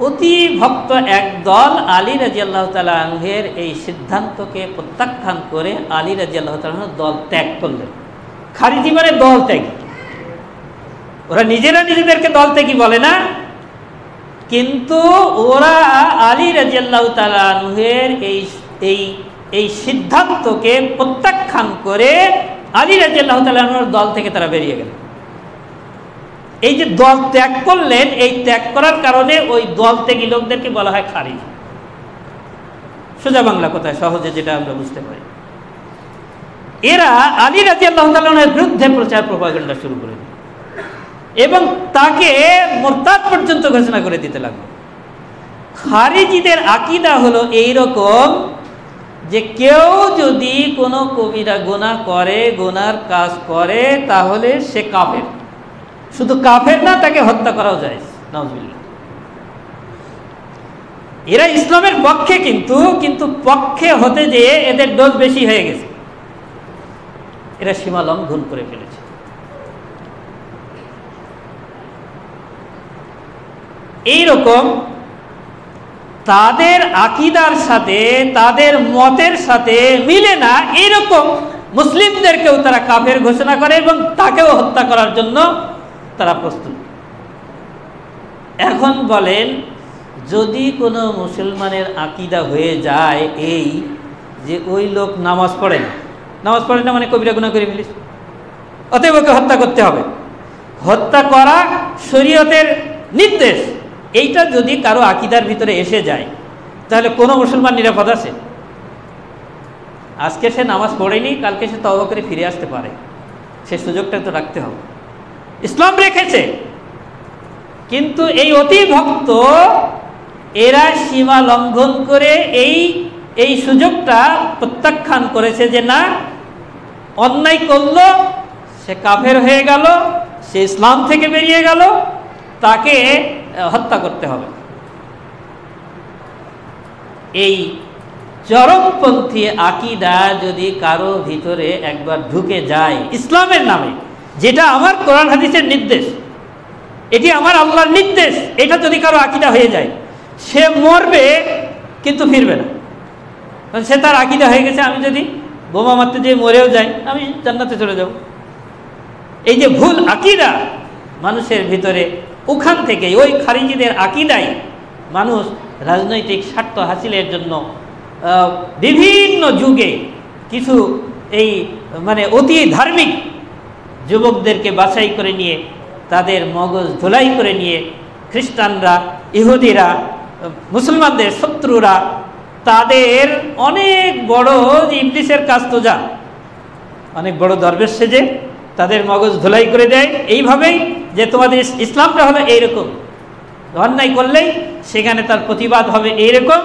অতি ভক্ত এক দল আলী রাদিয়াল্লাহু তাআলা আনহুর এই সিদ্ধান্তকে প্রত্যাখ্যান করে আলী রাদিয়াল্লাহু তাআলা আনহু দল ত্যাগ করলেন। খারিজি মানে দল ত্যাগী, ওরা নিজেরা নিজেদেরকে দল ত্যাগী বলে না, কিন্তু ওরা আলী রাদিয়াল্লাহু তাআলা আনহুর এই সিদ্ধান্তকে প্রত্যাখ্যান করে আলী রাদিয়াল্লাহু তাআলা আনহুর দল থেকে তারা বেরিয়ে গেলেন। এই যে দল ত্যাগ করলেন, এই ত্যাগ করার কারণে ওই দল ত্যাগী লোকদেরকে বলা হয় খারিজি। সোজা বাংলা কথায় সহজে যেটা আমরা বুঝতে পারি, এরা আলী রাদিয়াল্লাহু তাআলা আনহুর বিরুদ্ধে প্রচার প্রপাগান্ডা শুরু করে দিল এবং তাকে মুরতাদ পর্যন্ত ঘোষণা করে দিতে লাগলো। খারিজিদের আকীদা হলো এইরকম যে কেউ যদি কোনো কবিরা গুনাহ করে, গুনার কাজ করে, তাহলে সে কাফের। শুধু কাফের না, তাকে হত্যা করাও যায়। নাউজুবিল্লাহ। এরা ইসলামের পক্ষে, কিন্তু পক্ষে হতে যেয়ে এদের ডোজ বেশি হয়ে গেছে, এরা সীমা লঙ্ঘন করে ফেলেছে। এইরকম তাদের আকীদার সাথে, তাদের মতের সাথে মিলে না এইরকম মুসলিমদেরকেও তারা কাফের ঘোষণা করে এবং তাকেও হত্যা করার জন্য তারা প্রস্তুত। এখন বলেন, যদি কোনো মুসলমানের আকীদা হয়ে যায় এই যে ওই লোক নামাজ পড়ে না মানে কবিরা গুনাহ করে ফেলিস, অতএব ওকে হত্যা করতে হবে, হত্যা করা শরীয়তের নির্দেশ, এইটা যদি কারো আকীদার ভিতরে এসে যায়, তাহলে কোনো মুসলমান নিরাপদ আছে? আজকে সে নামাজ পড়েনি, কালকে সে তওবা করে ফিরে আসতে পারে, সে সুযোগটা তো রাখতে হবে। ইসলাম রেখেছে, কিন্তু এই অতি ভক্ত এরা সীমা লঙ্ঘন করে এই সুযোগটা প্রত্যাখ্যান করেছে যে না, অন্যায় করলো, সে কাফের হয়ে গেল, সে ইসলাম থেকে বেরিয়ে গেল, তাকে হত্যা করতে হবে। এই চরমপন্থী আকীদা যদি কারো ভিতরে একবার ঢুকে যায় ইসলামের নামে, যেটা আমার কোরআন হাদিসের নির্দেশ, এটি আমার আল্লাহর নির্দেশ, এটা যদি কারো আকীদা হয়ে যায়, সে মরবে কিন্তু ফিরবে না। কারণ সে তার আকীদা হয়ে গেছে, আমি যদি বোমা মারতে যেয়ে মরেও যাই আমি জান্নাতে চলে যাব। এই যে ভুল আকীদা মানুষের ভিতরে, ওখান থেকে ওই খারিজিদের আকীদাই মানুষ রাজনৈতিক স্বার্থ হাসিলের জন্য বিভিন্ন যুগে কিছু এই মানে অতি ধার্মিক যুবকদেরকে বাছাই করে নিয়ে, তাদের মগজ ধোলাই করে নিয়ে খ্রিস্টানরা, ইহুদিরা, মুসলমানদের শত্রুরা তাদের অনেক বড় ইবলিসের কাজ তো যা অনেক বড় দরবেশ সেজে তাদের মগজ ধোলাই করে দেয় এইভাবেই যে তোমাদের ইসলামটা হলো এইরকম, অন্যায় করলেই সেখানে তার প্রতিবাদ হবে এইরকম,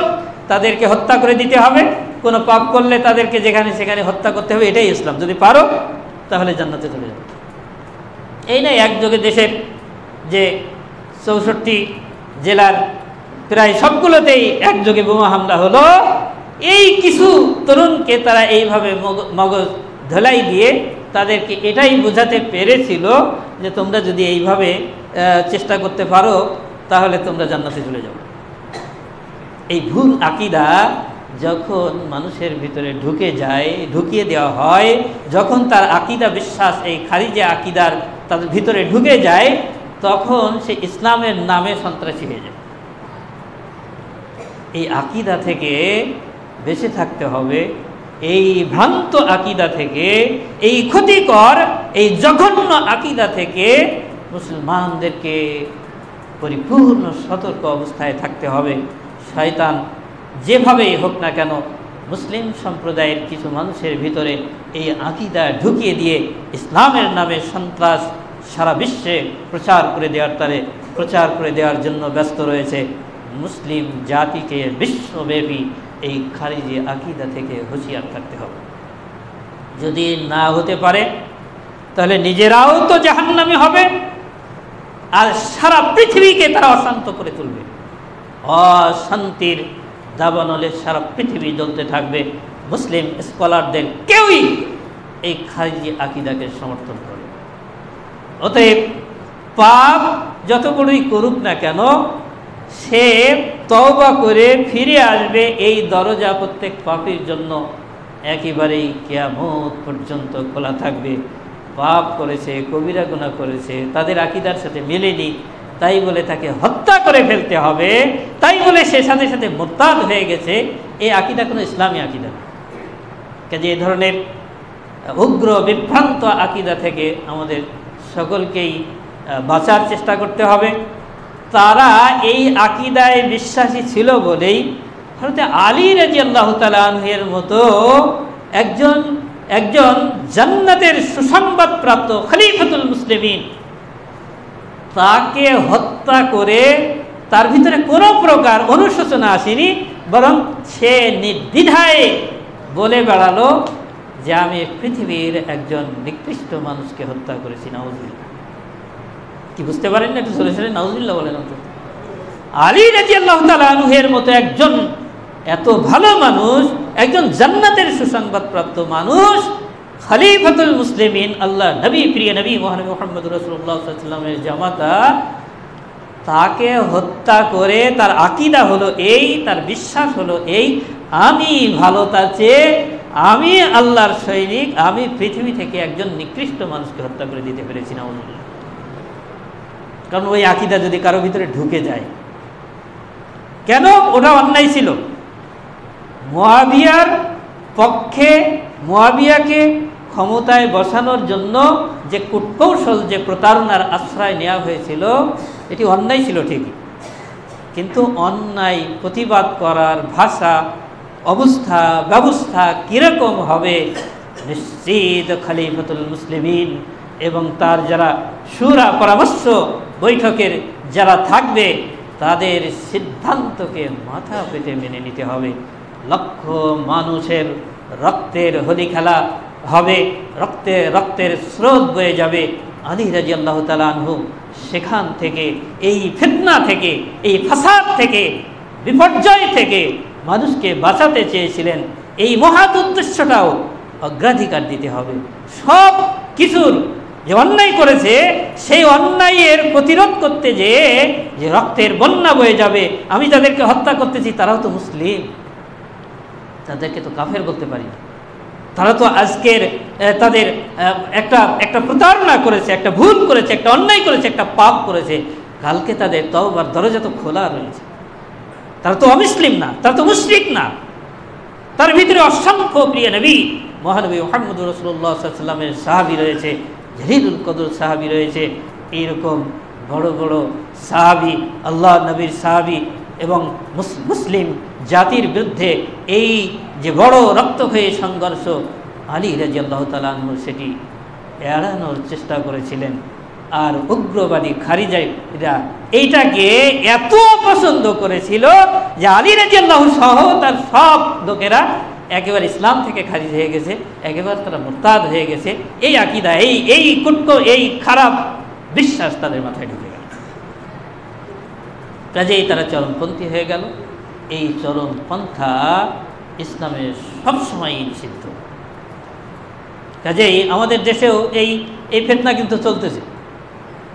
তাদেরকে হত্যা করে দিতে হবে, কোনো পাপ করলে তাদেরকে যেখানে সেখানে হত্যা করতে হবে, এটাই ইসলাম, যদি পারো তাহলে জান্নাতে চলে যাবে। এই নয় একযোগে দেশের যে 64 জেলার প্রায় সবগুলোতেই একযোগে বোমা হামলা হলো, এই কিছু তরুণকে তারা এইভাবে মগজ ধোলাই দিয়ে তাদেরকে এটাই বোঝাতে পেরেছিল যে তোমরা যদি এইভাবে চেষ্টা করতে পারো তাহলে তোমরা জান্নাতে চলে যাবে। এই ভুল আকীদা যখন মানুষের ভিতরে ঢুকে যায়, ঢুকিয়ে দেওয়া হয়, যখন তার আকীদা বিশ্বাস এই খারিজে আকীদার তাদের ভিতরে ঢুকে যায়, তখন সে ইসলামের নামে সন্ত্রাসী হয়ে যায়। এই আকীদা থেকে বেঁচে থাকতে হবে, এই ভ্রান্ত আকীদা থেকে, এই ক্ষতিকর, এই জঘন্য আকীদা থেকে মুসলমানদেরকে পরিপূর্ণ সতর্ক অবস্থায় থাকতে হবে। শয়তান যেভাবেই হোক না কেন মুসলিম সম্প্রদায়ের কিছু মানুষের ভিতরে এই আকীদা ঢুকিয়ে দিয়ে ইসলামের নামে সন্ত্রাস সারা বিশ্বে প্রচার করে দেওয়ার জন্য ব্যস্ত রয়েছে। মুসলিম জাতিকে বিশ্বব্যাপী এই খারিজি আকীদা থেকে হুঁশিয়ার থাকতে হবে। যদি না হতে পারে তাহলে নিজেরাও তো জাহান্নামী হবে, আর সারা পৃথিবীকে তারা অশান্ত করে তুলবে। অশান্তির দাবানলে সারা পৃথিবী জ্বলতে থাকবে। মুসলিম স্কলারদের কেউই এই খারিজি আকীদাকে সমর্থন করে। অতএব পাপ যত বড়ই করুক না কেন, সে তওবা করে ফিরে আসবে, এই দরজা প্রত্যেক পাপীর জন্য একেবারেই কিয়ামত পর্যন্ত খোলা থাকবে। পাপ করেছে, কবিরা গুনাহ করেছে, তাদের আকীদার সাথে মেলেনি, তাই বলে তাকে হত্যা করে ফেলতে হবে, তাই বলে সে সাথে সাথে মুরতাদ হয়ে গেছে, এই আকীদা কোনো ইসলামী আকীদা না। কাজে এই ধরনের উগ্র বিভ্রান্ত আকীদা থেকে আমাদের সকলকেই বাঁচার চেষ্টা করতে হবে। তারা এই আকীদায় বিশ্বাসী ছিল বলেই হযরত আলী রাদিয়াল্লাহু তাআলা আনহুর মতো একজন জান্নাতের সুসংবাদ প্রাপ্ত খলিফাতুল মুসলিমিন, তাকে হত্যা করে তার ভিতরে কোনো প্রকার অনুশোচনা আসেনি, বরং সে নির্দ্বিধায় বলে বেড়ালো যে আমি পৃথিবীর একজন নিকৃষ্ট মানুষকে হত্যা করেছি। নাউজুবিল্লাহ। কি বুঝতে পারেন না? একটু সরে সরে নাউজুবিল্লাহ বলেন। আলী রাদিয়াল্লাহু তাআলা আনহুর মতো একজন এত ভালো মানুষ, একজন জান্নাতের সুসংবাদ প্রাপ্ত মানুষ, খলিফাতুল মুসলিমিন, আল্লাহ নবী, প্রিয় নবী মুহাম্মদ রাসূলুল্লাহ সাল্লাল্লাহু আলাইহি ওয়াসাল্লামের জামাতা, তাকে হত্যা করে তার আকীদা হলো এই, তার বিশ্বাস হলো এই, আমি ভালো তার চেয়ে, আমি আল্লাহর সৈনিক, আমি পৃথিবী থেকে একজন নিকৃষ্ট মানুষকে হত্যা করে দিতে পেরেছি। না, কারণ ওই আকীদা যদি কারো ভিতরে ঢুকে যায়, কেন? ওটা অন্যায় ছিল। মুয়াবিয়ার পক্ষে, মুয়াবিয়াকে ক্ষমতায় বসানোর জন্য যে কূটকৌশল, যে প্রতারণার আশ্রয় নেওয়া হয়েছিল, এটি অন্যায় ছিল ঠিকই, কিন্তু অন্যায় প্রতিবাদ করার ভাষা, অবস্থা, ব্যবস্থা কীরকম হবে, নিশ্চিত খলিফাতুল মুসলিমিন এবং তার যারা শুরা পরামর্শ বৈঠকের যারা থাকবে, তাদের সিদ্ধান্তকে মাথা পেতে মেনে নিতে হবে। লক্ষ মানুষের রক্তের হোলি খেলা হবে, রক্তের স্রোত বয়ে যাবে। আলী রাদিয়াল্লাহু তাআলা আনহু সেখান থেকে, এই ফিতনা থেকে, এই ফাসাদ থেকে, বিপর্যয় থেকে মানুষকে বাঁচাতে চেয়েছিলেন। এই মহৎ উদ্দেশ্যটাও অগ্রাধিকার দিতে হবে। সব কিছুর যে অন্যায় করেছে, সেই অন্যায়ের প্রতিরোধ করতে যে রক্তের বন্যা বয়ে যাবে, আমি যাদেরকে হত্যা করতেছি তারাও তো মুসলিম, তাদেরকে তো কাফের বলতে পারি না। তারা তো আজকের তাদের একটা প্রতারণা করেছে, একটা ভুল করেছে, একটা অন্যায় করেছে, একটা পাপ করেছে, কালকে তাদের তওবার দরজা তো খোলা রয়েছে। তারা তো অমুসলিম না, তারা তো মুশরিক না, তার ভিতরে অসংখ্য প্রিয় নবী মহানবী মুহাম্মদ রাসূলুল্লাহ সাল্লাল্লাহু আলাইহি ওয়াসাল্লামের সাহাবী রয়েছে, জলিলুল কদর সাহাবী রয়েছে। এইরকম বড় বড় সাহাবী, আল্লাহ নবীর সাহাবী এবং মুসলিম জাতির বিরুদ্ধে এই যে বড় রক্তক্ষয়ী সংঘর্ষ, আলী রাদিয়াল্লাহু তাআলা আনহু সেটি এড়ানোর চেষ্টা করেছিলেন। আর উগ্রবাদী খারিজিরা এইটাকে এত পছন্দ করেছিল যে আলী রাদিয়াল্লাহু সহ তার সব লোকেরা একেবারে ইসলাম থেকে খারিজ হয়ে গেছে, একেবারে তারা মুরতাদ হয়ে গেছে। এই আকীদা, এই খারাপ বিশ্বাস তাদের মাথায় ঢুকে গেল, কাজেই তারা চরমপন্থী হয়ে গেল। এই চরমপন্থা ইসলামের সবসময় নিষিদ্ধ। কাজেই আমাদের দেশেও এই ফিতনা কিন্তু চলতেছে।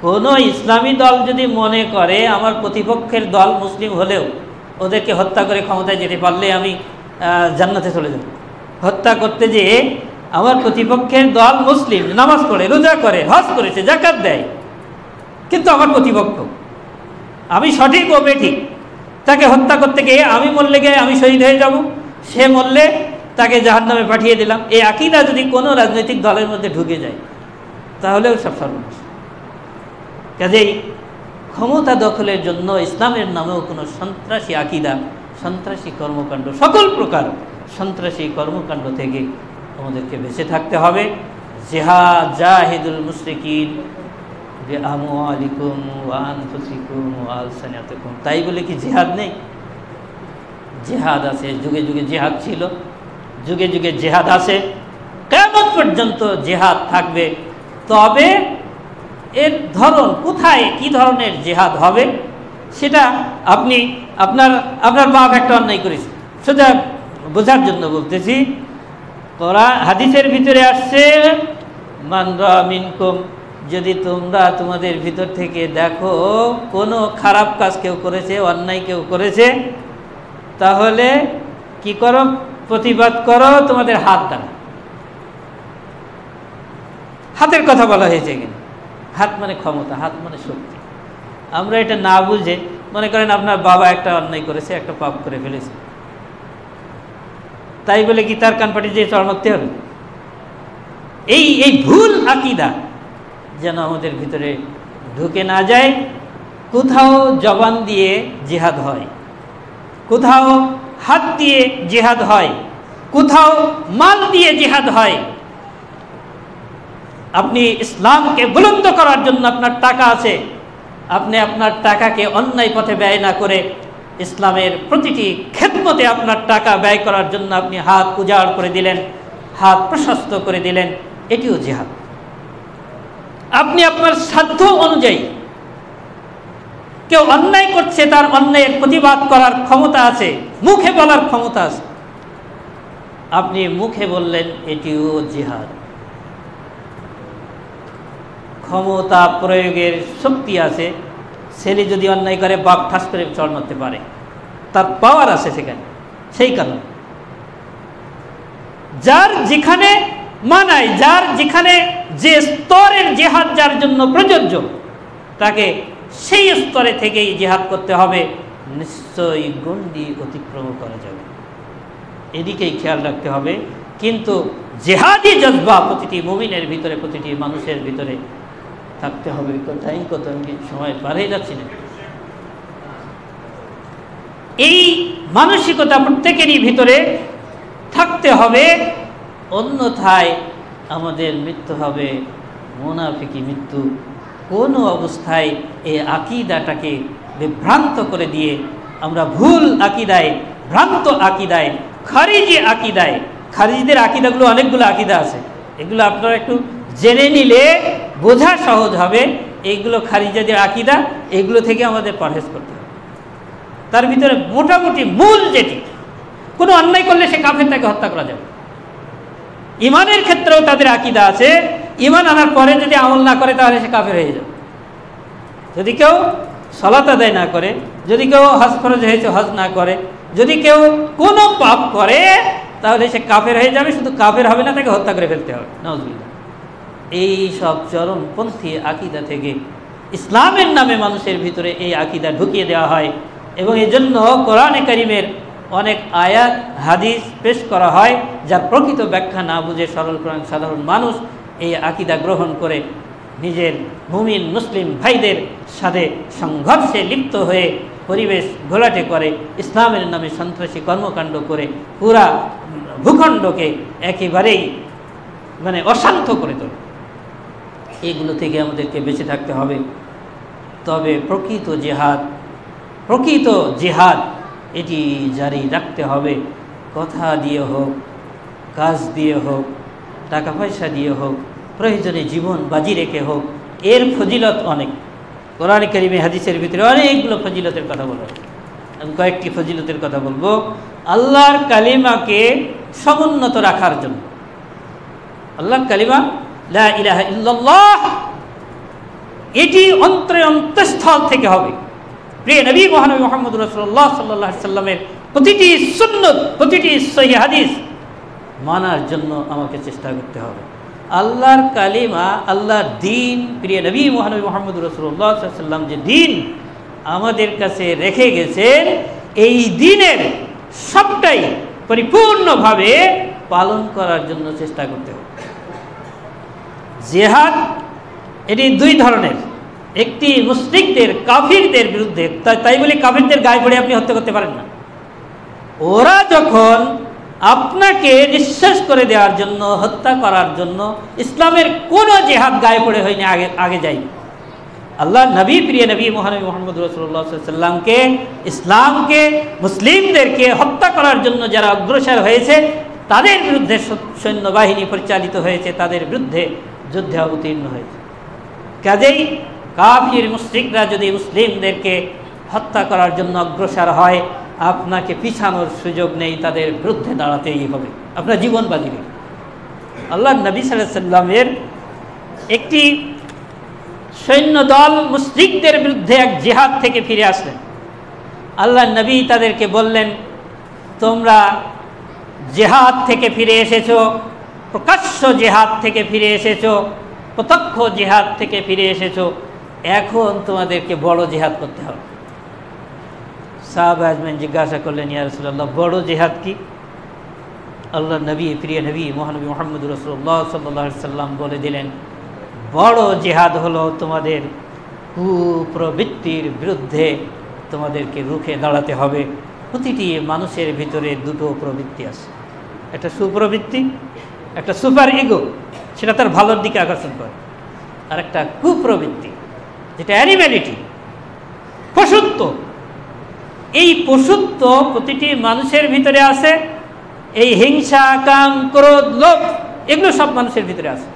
কোনো ইসলামী দল যদি মনে করে আমার প্রতিপক্ষের দল মুসলিম হলেও ওদেরকে হত্যা করে ক্ষমতায় যেতে পারলে আমি জান্নাতে চলে যাব, হত্যা করতে যেয়ে আমার প্রতিপক্ষের দল মুসলিম, নামাজ পড়ে, রোজা করে, হজ করেছে, যাকাত দেয়, কিন্তু আমার প্রতিপক্ষ, আমি সঠিক ও বেঠিক, তাকে হত্যা করতে গিয়ে আমি মরলে গিয়ে আমি শহীদ হয়ে যাব, সে মরলে তাকে জাহান্নামে পাঠিয়ে দিলাম। এই আকীদা যদি কোনো রাজনৈতিক দলের মধ্যে ঢুকে যায় তাহলেও সব সর্বনাশ। কাজেই ক্ষমতা দখলের জন্য ইসলামের নামেও কোনো সন্ত্রাসী আকীদা, সন্ত্রাসী কর্মকাণ্ড, সকল প্রকার সন্ত্রাসী কর্মকাণ্ড থেকে আমাদেরকে বেঁচে থাকতে হবে। জিহাদ জাহিদুল মুশরিকিন বিআমওয়ালিকুম ওয়া আনফুসিকুম ওয়া আলসানাতিকুম। তাই বলে কি জিহাদ নেই? জিহাদ আছে, যুগে যুগে জিহাদ ছিল, যুগে যুগে জিহাদ আছে, কিয়ামত পর্যন্ত জিহাদ থাকবে। তবে এর ধরন কোথায়, কি ধরনের জিহাদ হবে সেটা আপনি আপনার বাপ একটা অন্যায় করেছে, সোজা বোঝার জন্য বলতেছি। কোরআন হাদিসের ভিতরে আসছে মান রা মিনকুম, যদি তোমরা তোমাদের ভিতর থেকে দেখো কোনো খারাপ কাজ কেউ করেছে, অন্যায় কেউ করেছে, তাহলে কি করো? প্রতিবাদ করো তোমাদের হাত দ্বারা। হাতের কথা বলা হয়েছে এখানে। হাত মানে ক্ষমতা, হাত মানে শক্তি। আমরা এটা না বুঝে মনে করেন আপনার বাবা একটা অন্যায় করেছে, একটা পাপ করে ফেলেছে, তাই বলে কি তার কানপাটি দিয়ে চড় মারতে হবে? এই ভুল আকীদা যেন আমাদের ভিতরে ঢুকে না যায়। কোথাও জবান দিয়ে জিহাদ হয়, কোথাও হাত দিয়ে জিহাদ হয়, কোথাও মাল দিয়ে জিহাদ হয়। আপনি ইসলামকে বুলন্দ করার জন্য আপনার টাকা আছে, আপনি আপনার টাকাকে অন্যায় পথে ব্যয় না করে ইসলামের প্রতিটি খেদমতে আপনার টাকা ব্যয় করার জন্য আপনি হাত উজাড় করে দিলেন, হাত প্রশস্ত করে দিলেন, এটিও জিহাদ। আপনি আপনার সাধ্য অনুযায়ী, কেউ অন্যায় করছে তার অন্যায়ের প্রতিবাদ করার ক্ষমতা আছে, মুখে বলার ক্ষমতা আছে, আপনি মুখে বললেন, এটিও জিহাদ। ক্ষমতা প্রয়োগের শক্তি আছে। ছেলে যদি অন্যায় করে বাপ ঠাস করে চড় মারতে পারে, তার পাওয়ার আছে সেখানে। সেই কারণে যার যেখানে মানায়, যার যেখানে যে স্তরের জিহাদ যার জন্য প্রযোজ্য, তাকে সেই স্তরে থেকেই জিহাদ করতে হবে, নিশ্চয়ই গণ্ডি অতিক্রম করা যাবে। এদিকেই খেয়াল রাখতে হবে। কিন্তু জিহাদি জজবা প্রতিটি মুমিনের ভিতরে, প্রতিটি মানুষের ভিতরে থাকতে হবে। কত সময় পার হয়ে যাচ্ছে না। এই মানসিকতা প্রত্যেকেরই ভিতরে থাকতে হবে, অন্যথায় আমাদের মৃত্যু হবে মুনাফিকি মৃত্যু। কোনো অবস্থায় এই আকীদাটাকে বিভ্রান্ত করে দিয়ে আমরা ভুল আকীদায়, ভ্রান্ত আকীদায়, খারিজি আকীদায়, খারিজিদের আকীদাগুলো অনেকগুলো আকীদা আছে, এগুলো আপনারা একটু জেনে নিলে বোঝা সহজ হবে। এইগুলো খারিজিদের আকীদা, এগুলো থেকে আমাদের পরহেজ করতে হবে। তার ভিতরে মোটামুটি মূল যেটি, কোনো অন্যায় করলে সে কাফের, তাকে হত্যা করা যাবে। ইমানের ক্ষেত্রেও তাদের আকীদা আছে, ইমান আনার পরে যদি আমল না করে তাহলে সে কাফের হয়ে যাবে। যদি কেউ সালাত আদায় না করে, যদি কেউ হজ ফরজ হয়েছে হজ না করে, যদি কেউ কোনো পাপ করে, তাহলে সে কাফের হয়ে যাবে, শুধু কাফের হবে না, তাকে হত্যা করে ফেলতে হবে। নাউজুবিল্লাহ। এই সব চরমপন্থী আকীদা থেকে ইসলামের নামে মানুষের ভিতরে এই আকীদা ঢুকিয়ে দেওয়া হয়, এবং এই জন্য কোরআনে কারিমের অনেক আয়াত হাদিস পেশ করা হয় যার প্রকৃত ব্যাখ্যা না বুঝে সরল কোরআন সাধারণ মানুষ এই আকীদা গ্রহণ করে নিজের মুমিন মুসলিম ভাইদের সাথে সংঘর্ষে লিপ্ত হয়ে পরিবেশ ঘোলাটে করে, ইসলামের নামে সন্ত্রাসী কর্মকাণ্ড করে পুরা ভূখণ্ডকে একেবারেই অশান্ত করে তোলে। এগুলো থেকে আমাদেরকে বেঁচে থাকতে হবে। তবে প্রকৃত জিহাদ এটি জারি রাখতে হবে, কথা দিয়ে হোক, কাজ দিয়ে হোক, টাকা পয়সা দিয়ে হোক, প্রয়োজনে জীবন বাজি রেখে হোক। এর ফজিলত অনেক, কোরআনে কারিমে হাদিসের ভিতরে অনেকগুলো ফজিলতের কথা বলা হয়। আমি কয়েকটি ফজিলতের কথা বলবো। আল্লাহর কালিমাকে সমুন্নত রাখার জন্য, আল্লাহর কালিমা লা ইলাহা ইল্লাল্লাহ এটি অন্তরে অন্তঃস্থল থেকে হবে। প্রিয় নবী মহানবী মুহাম্মদ রাসূলুল্লাহ সাল্লাল্লাহু আলাইহি সাল্লামের প্রতিটি সুন্নত, প্রতিটি সহিহ হাদিস মানার জন্য আমাকে চেষ্টা করতে হবে। আল্লাহর কালিমা, আল্লাহর দ্বীন, প্রিয় নবী মহানবী মুহাম্মদ রাসূলুল্লাহ সাল্লাল্লাহু আলাইহি সাল্লাম যে দ্বীন আমাদের কাছে রেখে গেছেন, এই দ্বীনের সবটাই পরিপূর্ণভাবে পালন করার জন্য চেষ্টা করতে হবে। জিহাদ এটি দুই ধরনের, একটি মুশরিকদের কাফিরদের বিরুদ্ধে, তাই বলে কাফিরদের গায়ে পড়ে আপনি হত্যা করতে পারেন না। ওরা যখন আপনাকে নিঃশেষ করে দেওয়ার জন্য, হত্যা করার জন্য, ইসলামের কোনো জিহাদ গায়ে পড়ে হয়নি, আগে যাই। আল্লাহ নবী, প্রিয় নবী মহানবী মুহাম্মদ রাসূলুল্লাহ সাল্লাল্লাহু আলাইহি সাল্লামকে, ইসলামকে, মুসলিমদেরকে হত্যা করার জন্য যারা অগ্রসর হয়েছে তাদের বিরুদ্ধে সৈন্যবাহিনী পরিচালিত হয়েছে, তাদের বিরুদ্ধে যুদ্ধে অবতীর্ণ হয়েছে। কাজেই কাফির মুশরিকরা যদি মুসলিমদেরকে হত্যা করার জন্য অগ্রসর হয়, আপনাকে পিছানোর সুযোগ নেই, তাদের বিরুদ্ধে দাঁড়াতেই হবে, আপনার জীবন বাজি রেখে। আল্লাহ নবী সাল্লাল্লাহু আলাইহি সাল্লামের একটি সৈন্যদল মুশরিকদের বিরুদ্ধে এক জিহাদ থেকে ফিরে আসলেন। আল্লাহ নবী তাদেরকে বললেন, তোমরা জিহাদ থেকে ফিরে এসেছো, প্রকাশ্য জিহাদ থেকে ফিরে এসেছো, প্রত্যক্ষ জিহাদ থেকে ফিরে এসেছো, এখন তোমাদেরকে বড় জিহাদ করতে হবে। সাহাবা আজমাইন জিজ্ঞাসা করলেন, ইয়া রাসূলুল্লাহ, বড় জিহাদ কি? আল্লাহ নবী, প্রিয় নবী মহানবী মুহাম্মদ রাসূলুল্লাহ সাল্লাল্লাহু আলাইহি সাল্লাম বলে দিলেন, বড় জিহাদ হলো তোমাদের কুপ্রবৃত্তির বিরুদ্ধে তোমাদেরকে রুখে দাঁড়াতে হবে। প্রতিটি মানুষের ভিতরে দুটো প্রবৃত্তি আছে, একটা সুপ্রবৃত্তি, একটা সুপার ইগো, সেটা তার ভালোর দিকে আকর্ষণ করে, আর একটা কুপ্রবৃত্তি যেটা অ্যানিম্যালিটি, পশুত্ব। এই পশুত্ব প্রতিটি মানুষের ভিতরে আছে। এই হিংসা, কাম, ক্রোধ, লোভ, এগুলো সব মানুষের ভিতরে আছে।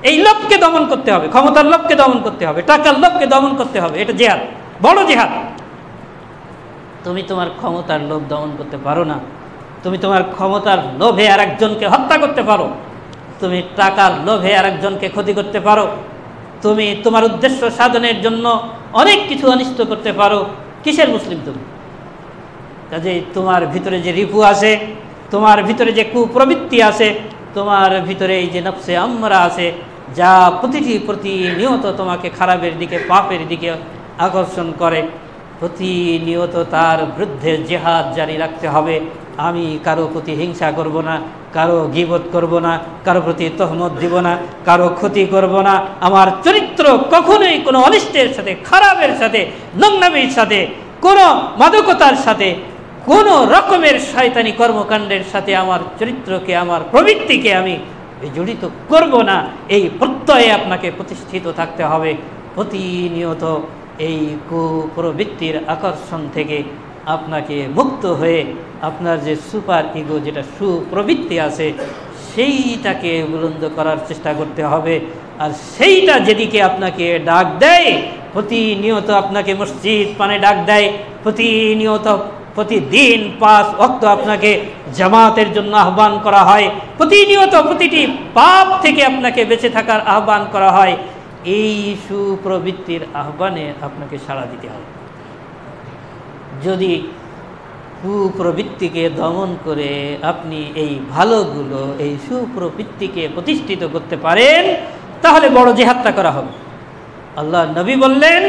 এই লোভকে দমন করতে হবে, ক্ষমতার লোভকে দমন করতে হবে, টাকার লোভকে দমন করতে হবে। এটা জিহাদ, বড় জিহাদ। তুমি তোমার ক্ষমতার লোভ দমন করতে পারো না, তুমি তোমার ক্ষমতার লোভে আর একজনকে হত্যা করতে পারো, তুমি টাকার লোভে আর একজনকে ক্ষতি করতে পারো, তুমি তোমার উদ্দেশ্য সাধনের জন্য অনেক কিছু অনিষ্ট করতে পারো। কিসের মুসলিম তুমি? কাজে তোমার ভিতরে যে রিপু আছে, তোমার ভিতরে যে কুপ্রবৃত্তি আছে, তোমার ভিতরে এই যে নফসে আম্মারা আছে, যা প্রতিনিয়ত তোমাকে খারাপের দিকে, পাপের দিকে আকর্ষণ করে, প্রতিনিয়ত তার বিরুদ্ধে জিহাদ জারি রাখতে হবে। আমি কারো প্রতি হিংসা করব না, কারো গীবত করব না, কারো প্রতি তহমত দিব না, কারো ক্ষতি করব না। আমার চরিত্র কখনোই কোনো অনিষ্টের সাথে, খারাপের সাথে, নোংরামির সাথে, কোনো মাদকতার সাথে, কোনো রকমের শয়তানি কর্মকাণ্ডের সাথে আমার চরিত্রকে, আমার প্রবৃত্তিকে আমি জড়িত করব না। এই প্রত্যয়ে আপনাকে প্রতিষ্ঠিত থাকতে হবে। প্রতিনিয়ত এই কুপ্রবৃত্তির আকর্ষণ থেকে আপনাকে মুক্ত হয়ে আপনার যে সুপার ইগো, যেটা সুপ্রবৃত্তি আছে, সেইটাকে বুলন্দ করার চেষ্টা করতে হবে। আর সেইটা যেদিকে আপনাকে ডাক দেয়, প্রতিনিয়ত আপনাকে মসজিদ পানে ডাক দেয়, প্রতিনিয়ত প্রতিদিন 5 ওয়াক্ত আপনাকে জামাতের জন্য আহ্বান করা হয়, প্রতিনিয়ত প্রতিটি পাপ থেকে আপনাকে বেঁচে থাকার আহ্বান করা হয়, এই সুপ্রবৃত্তির আহ্বানে আপনাকে সাড়া দিতে হবে। যদি কুপ্রবৃত্তিকে দমন করে আপনি এই ভালোগুলো, এই সুপ্রবৃত্তিকে প্রতিষ্ঠিত করতে পারেন, তাহলে বড় জেহাদটা করা হবে। আল্লাহ নবী বললেন,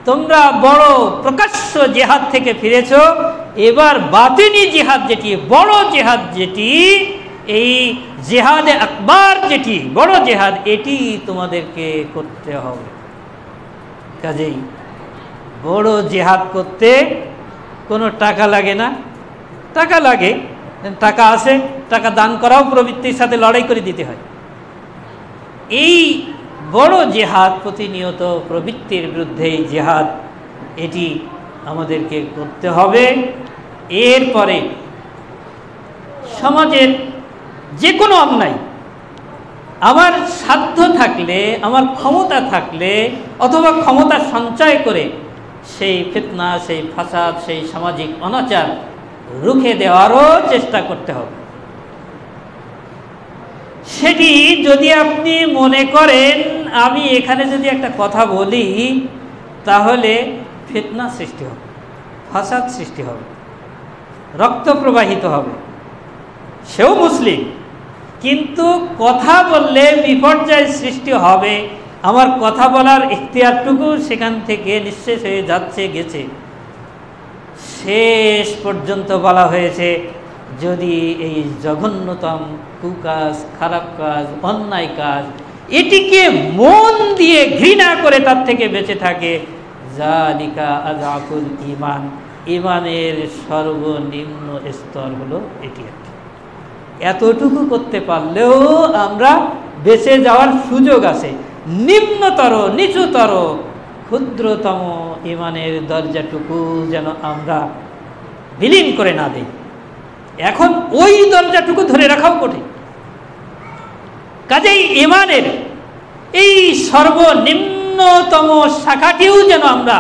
তোমরা বড় প্রকাশ্য জেহাদ থেকে ফিরেছ, এবার বাতিনি জেহাদ যেটি, বড় জেহাদ যেটি, এই জেহাদে আকবার যেটি বড় জেহাদ, এটি তোমাদেরকে করতে হবে। কাজেই বড় জেহাদ করতে কোনো টাকা লাগে না। টাকা লাগে, টাকা আছে, টাকা দান করাও প্রবৃত্তির সাথে লড়াই করে দিতে হয়। এই বড় জেহাদ, প্রতিনিয়ত প্রবৃত্তির বিরুদ্ধে জেহাদ, এটি আমাদেরকে করতে হবে। এরপরে সমাজের যে কোনো অন্যায়, আমার সাধ্য থাকলে, আমার ক্ষমতা থাকলে, অথবা ক্ষমতা সঞ্চয় করে সেই ফিতনা, সেই ফাসাদ, সেই সামাজিক অনাচার রুখে দেওয়ারও চেষ্টা করতে হবে। সেটি যদি আপনি মনে করেন আমি এখানে যদি একটা কথা বলি তাহলে ফিতনা সৃষ্টি হবে, ফাসাদ সৃষ্টি হবে, রক্ত প্রবাহিত হবে, সেও মুসলিম, কিন্তু কথা বললে বিপর্যয় সৃষ্টি হবে, আমার কথা বলার ইখতিয়ারটুকু সেখান থেকে নিঃশেষ হয়ে যাচ্ছে, গেছে। শেষ পর্যন্ত বলা হয়েছে, যদি এই জঘন্যতম কুকাজ, খারাপ কাজ, অন্যায় কাজ, এটিকে মন দিয়ে ঘৃণা করে তার থেকে বেঁচে থাকে, জালিকা আযাকুল ঈমান, ঈমানের সর্বনিম্ন স্তর হলো এটি। এতটুকু করতে পারলেও আমরা বেঁচে যাওয়ার সুযোগ আছে। নিম্নতর, নিচুতর, ক্ষুদ্রতম ঈমানের দরজাটুকু যেন আমরা বিলীন করে না দিই। এখন ওই দরজাটুকু ধরে রাখাও কঠিন। কাজেই ঈমানের এই সর্বনিম্নতম শাখাটিও যেন আমরা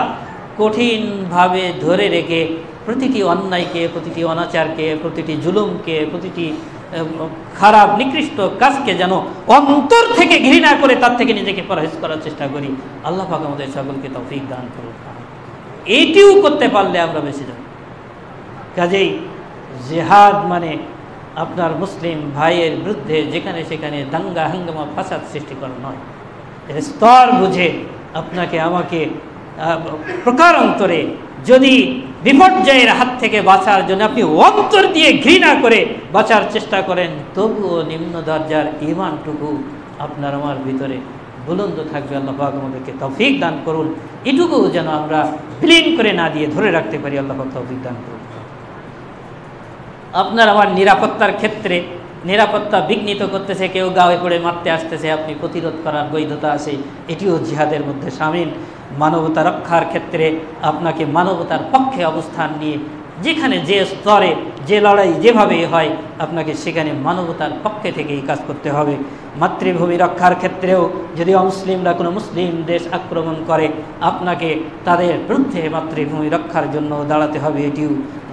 কঠিনভাবে ধরে রেখে প্রতিটি অন্যায়কে, প্রতিটি অনাচারকে, প্রতিটি জুলুমকে, প্রতিটি খারাপ নিকৃষ্ট কাজকে যেন অন্তর থেকে ঘৃণা করে তার থেকে নিজেকে পরহেজ করার চেষ্টা করি। আল্লাহ পাক আমাদের সকলকে তৌফিক দান করুন। এইটিও করতে পারলে আমরা বেঁচে যাব। কাজেই জিহাদ মানে আপনার মুসলিম ভাইয়ের বিরুদ্ধে যেখানে সেখানে দাঙ্গা হাঙ্গামা ফাসাদ সৃষ্টি করা নয়। এর স্তর বুঝে আপনাকে আমাকে প্রকারান্তরে যদি বিপর্যয়ের হাত থেকে বাঁচার জন্য আপনি অন্তর দিয়ে ঘৃণা করে বাঁচার চেষ্টা করেন, তবুও নিম্ন দরজার ঈমানটুকু আপনার আমার ভিতরে বুলন্দ থাকবে। আল্লাহ পাক আমাদেরকে তৌফিক দান করুন। এটুকু যেন আমরা বিলীন করে না দিয়ে ধরে রাখতে পারি। আল্লাহ পাক তৌফিক দান করুন। আপনার আমার নিরাপত্তার ক্ষেত্রে নিরাপত্তা বিঘ্নিত করতেছে, কেউ গায়ে পড়ে মারতে আসতেছে, আপনি প্রতিরোধ করার বৈধতা আছে, এটিও জিহাদের মধ্যে শামিল। মানবতা রক্ষার ক্ষেত্রে আপনাকে মানবতার পক্ষে অবস্থান নিয়ে যেখানে যে স্তরে যে লড়াই যেভাবে হয় আপনাকে সেখানে মানবতার পক্ষে থেকে এই কাজ করতে হবে। মাতৃভূমি রক্ষার ক্ষেত্রেও যদি অমুসলিমরা কোনো মুসলিম দেশ আক্রমণ করে আপনাকে তাদের বিরুদ্ধে মাতৃভূমি রক্ষার জন্য দাঁড়াতে হবে, এটিও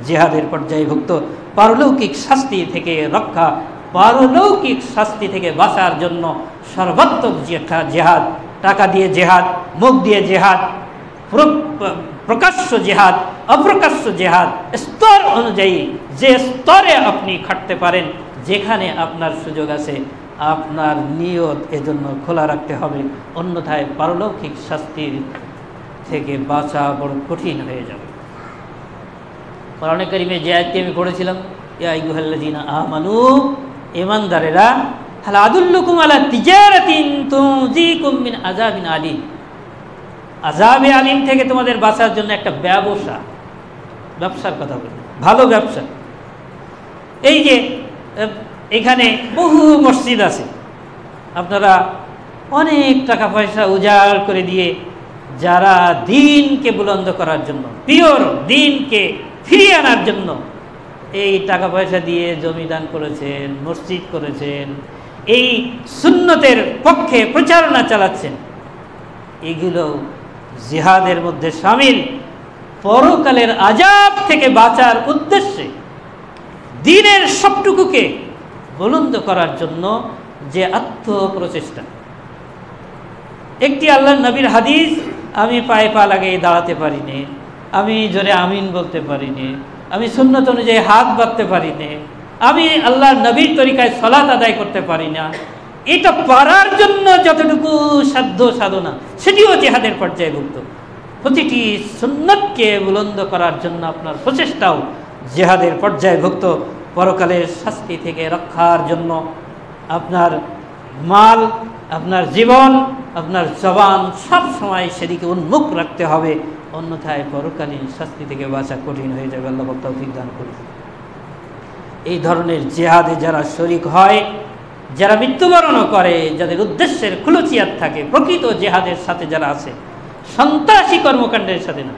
জিহাদের পর্যায়ভুক্ত। পারলৌকিক শাস্তি থেকে রক্ষা, পারলৌকিক শাস্তি থেকে বাঁচার জন্য সর্বাত্মক জিহাদ, টাকা দিয়ে জেহাদ, মুখ দিয়ে জেহাদ, প্রকাশ্য জেহাদ, অপ্রকাশ্য জেহাদ, স্তর অনুযায়ী যে স্তরে আপনি খাটতে পারেন, যেখানে আপনার সুযোগ আছে আপনার নিয়ত এজন্য খোলা রাখতে হবে, অন্যথায় পারলৌকিক শাস্তির থেকে বাঁচা বড় কঠিন হয়ে যাবে। কোরআনে কারিমে যে আয়াতটি আমি পড়েছিলাম, ইয়া আইয়ুহাল্লাযীনা আমানু, ঈমানদারেরা, হাল আদুল্লুকুম আলা তিজারাতিন তুনজিকুম মিন আযাবিন আলীম, আযাবে আলীম থেকে তোমাদের বাঁচার জন্য একটা ব্যবসার কথা বলি, ভালো ব্যবসা। এই যে এখানে বহু মসজিদ আছে, আপনারা অনেক টাকা পয়সা উজাড় করে দিয়ে যারা দ্বীনকে বুলন্দ করার জন্য, পিওর দ্বীনকে ফিরিয়ে আনার জন্য এই টাকা পয়সা দিয়ে জমি দান করেছেন, মসজিদ করেছেন, এই সুন্নতের পক্ষে প্রচারণা চালাচ্ছেন, এগুলো জিহাদের মধ্যে শামিল। পরকালের আযাব থেকে বাঁচার উদ্দেশ্যে দ্বীনের সবটুকুকে বুলন্দ করার জন্য যে আত্মপ্রচেষ্টা। একটি আল্লাহর নবীর হাদিস, আমি পায়ে পা লাগিয়ে দাঁড়াতে পারিনি, আমি জোরে আমিন বলতে পারিনি, আমি সুন্নত অনুযায়ী হাত বাঁধতে পারি না, আমি আল্লাহর নবীর তরিকায় সালাত আদায় করতে পারি না, এটা পারার জন্য যতটুকু সাধ্য সাধনা সেটিও জিহাদের পর্যায়ভুক্ত। প্রতিটি সুন্নতকে বুলন্দ করার জন্য আপনার প্রচেষ্টাও জিহাদের পর্যায়ভুক্ত। পরকালের শাস্তি থেকে রক্ষার জন্য আপনার মাল, আপনার জীবন, আপনার জবান সব সময় সেদিকে উন্মুখ রাখতে হবে, অন্যথায় পরকালীন শাস্তি থেকে বাঁচা কঠিন হয়ে যাবে। আল্লাহ পাক তৌফিক দান করুন। এই ধরনের জিহাদে যারা শরীক হয়, যারা মৃত্যুবরণও করে, যাদের উদ্দেশ্যের খুলুচিয়াত থাকে, প্রকৃত জিহাদের সাথে যারা আছে, সন্ত্রাসী কর্মকাণ্ডের সাথে না,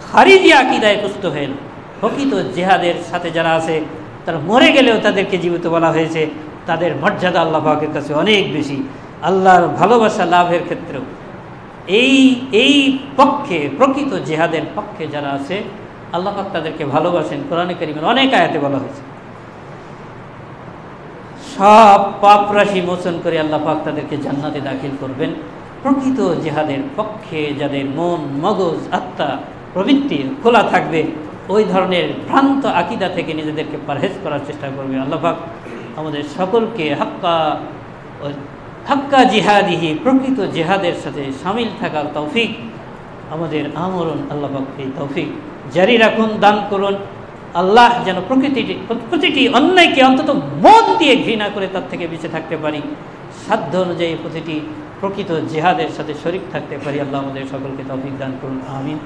খারিজি আকীদায় পুষ্ট হয়ে না, প্রকৃত জিহাদের সাথে যারা আছে, তারা মরে গেলেও তাদেরকে জীবিত বলা হয়েছে, তাদের মর্যাদা আল্লাহ পাকের কাছে অনেক বেশি। আল্লাহর ভালোবাসা লাভের ক্ষেত্রেও এই পক্ষে, প্রকৃত জিহাদের পক্ষে যারা আছে, আল্লাহ পাক তাদেরকে ভালোবাসেন। কোরআনে কারীমের অনেক আয়াতে বলা হয়েছে, সব পাপ রাশি মোচন করে আল্লাহ পাক তাদেরকে জান্নাতে দাখিল করবেন। প্রকৃত জিহাদের পক্ষে যাদের মন, মগজ, আত্মা, প্রবৃত্তি খোলা থাকবে, ওই ধরনের ভ্রান্ত আকীদা থেকে নিজেদেরকে পারহেজ করার চেষ্টা করবে। আল্লাহ পাক আমাদের সকলকে হাক্কা জিহাদিহি, প্রকৃত জিহাদের সাথে শামিল থাকার তৌফিক আমাদের আমরণ আল্লাহ পাক এই তৌফিক জারি রাখুন, দান করুন। আল্লাহ যেন প্রতিটি অন্যায়কে অন্তত মন দিয়ে ঘৃণা করে তার থেকে বেঁচে থাকতে পারি, সাধ্য অনুযায়ী প্রতিটি প্রকৃত জিহাদের সাথে শরীক থাকতে পারি। আল্লাহ আমাদের সকলকে তৌফিক দান করুন, আমিন।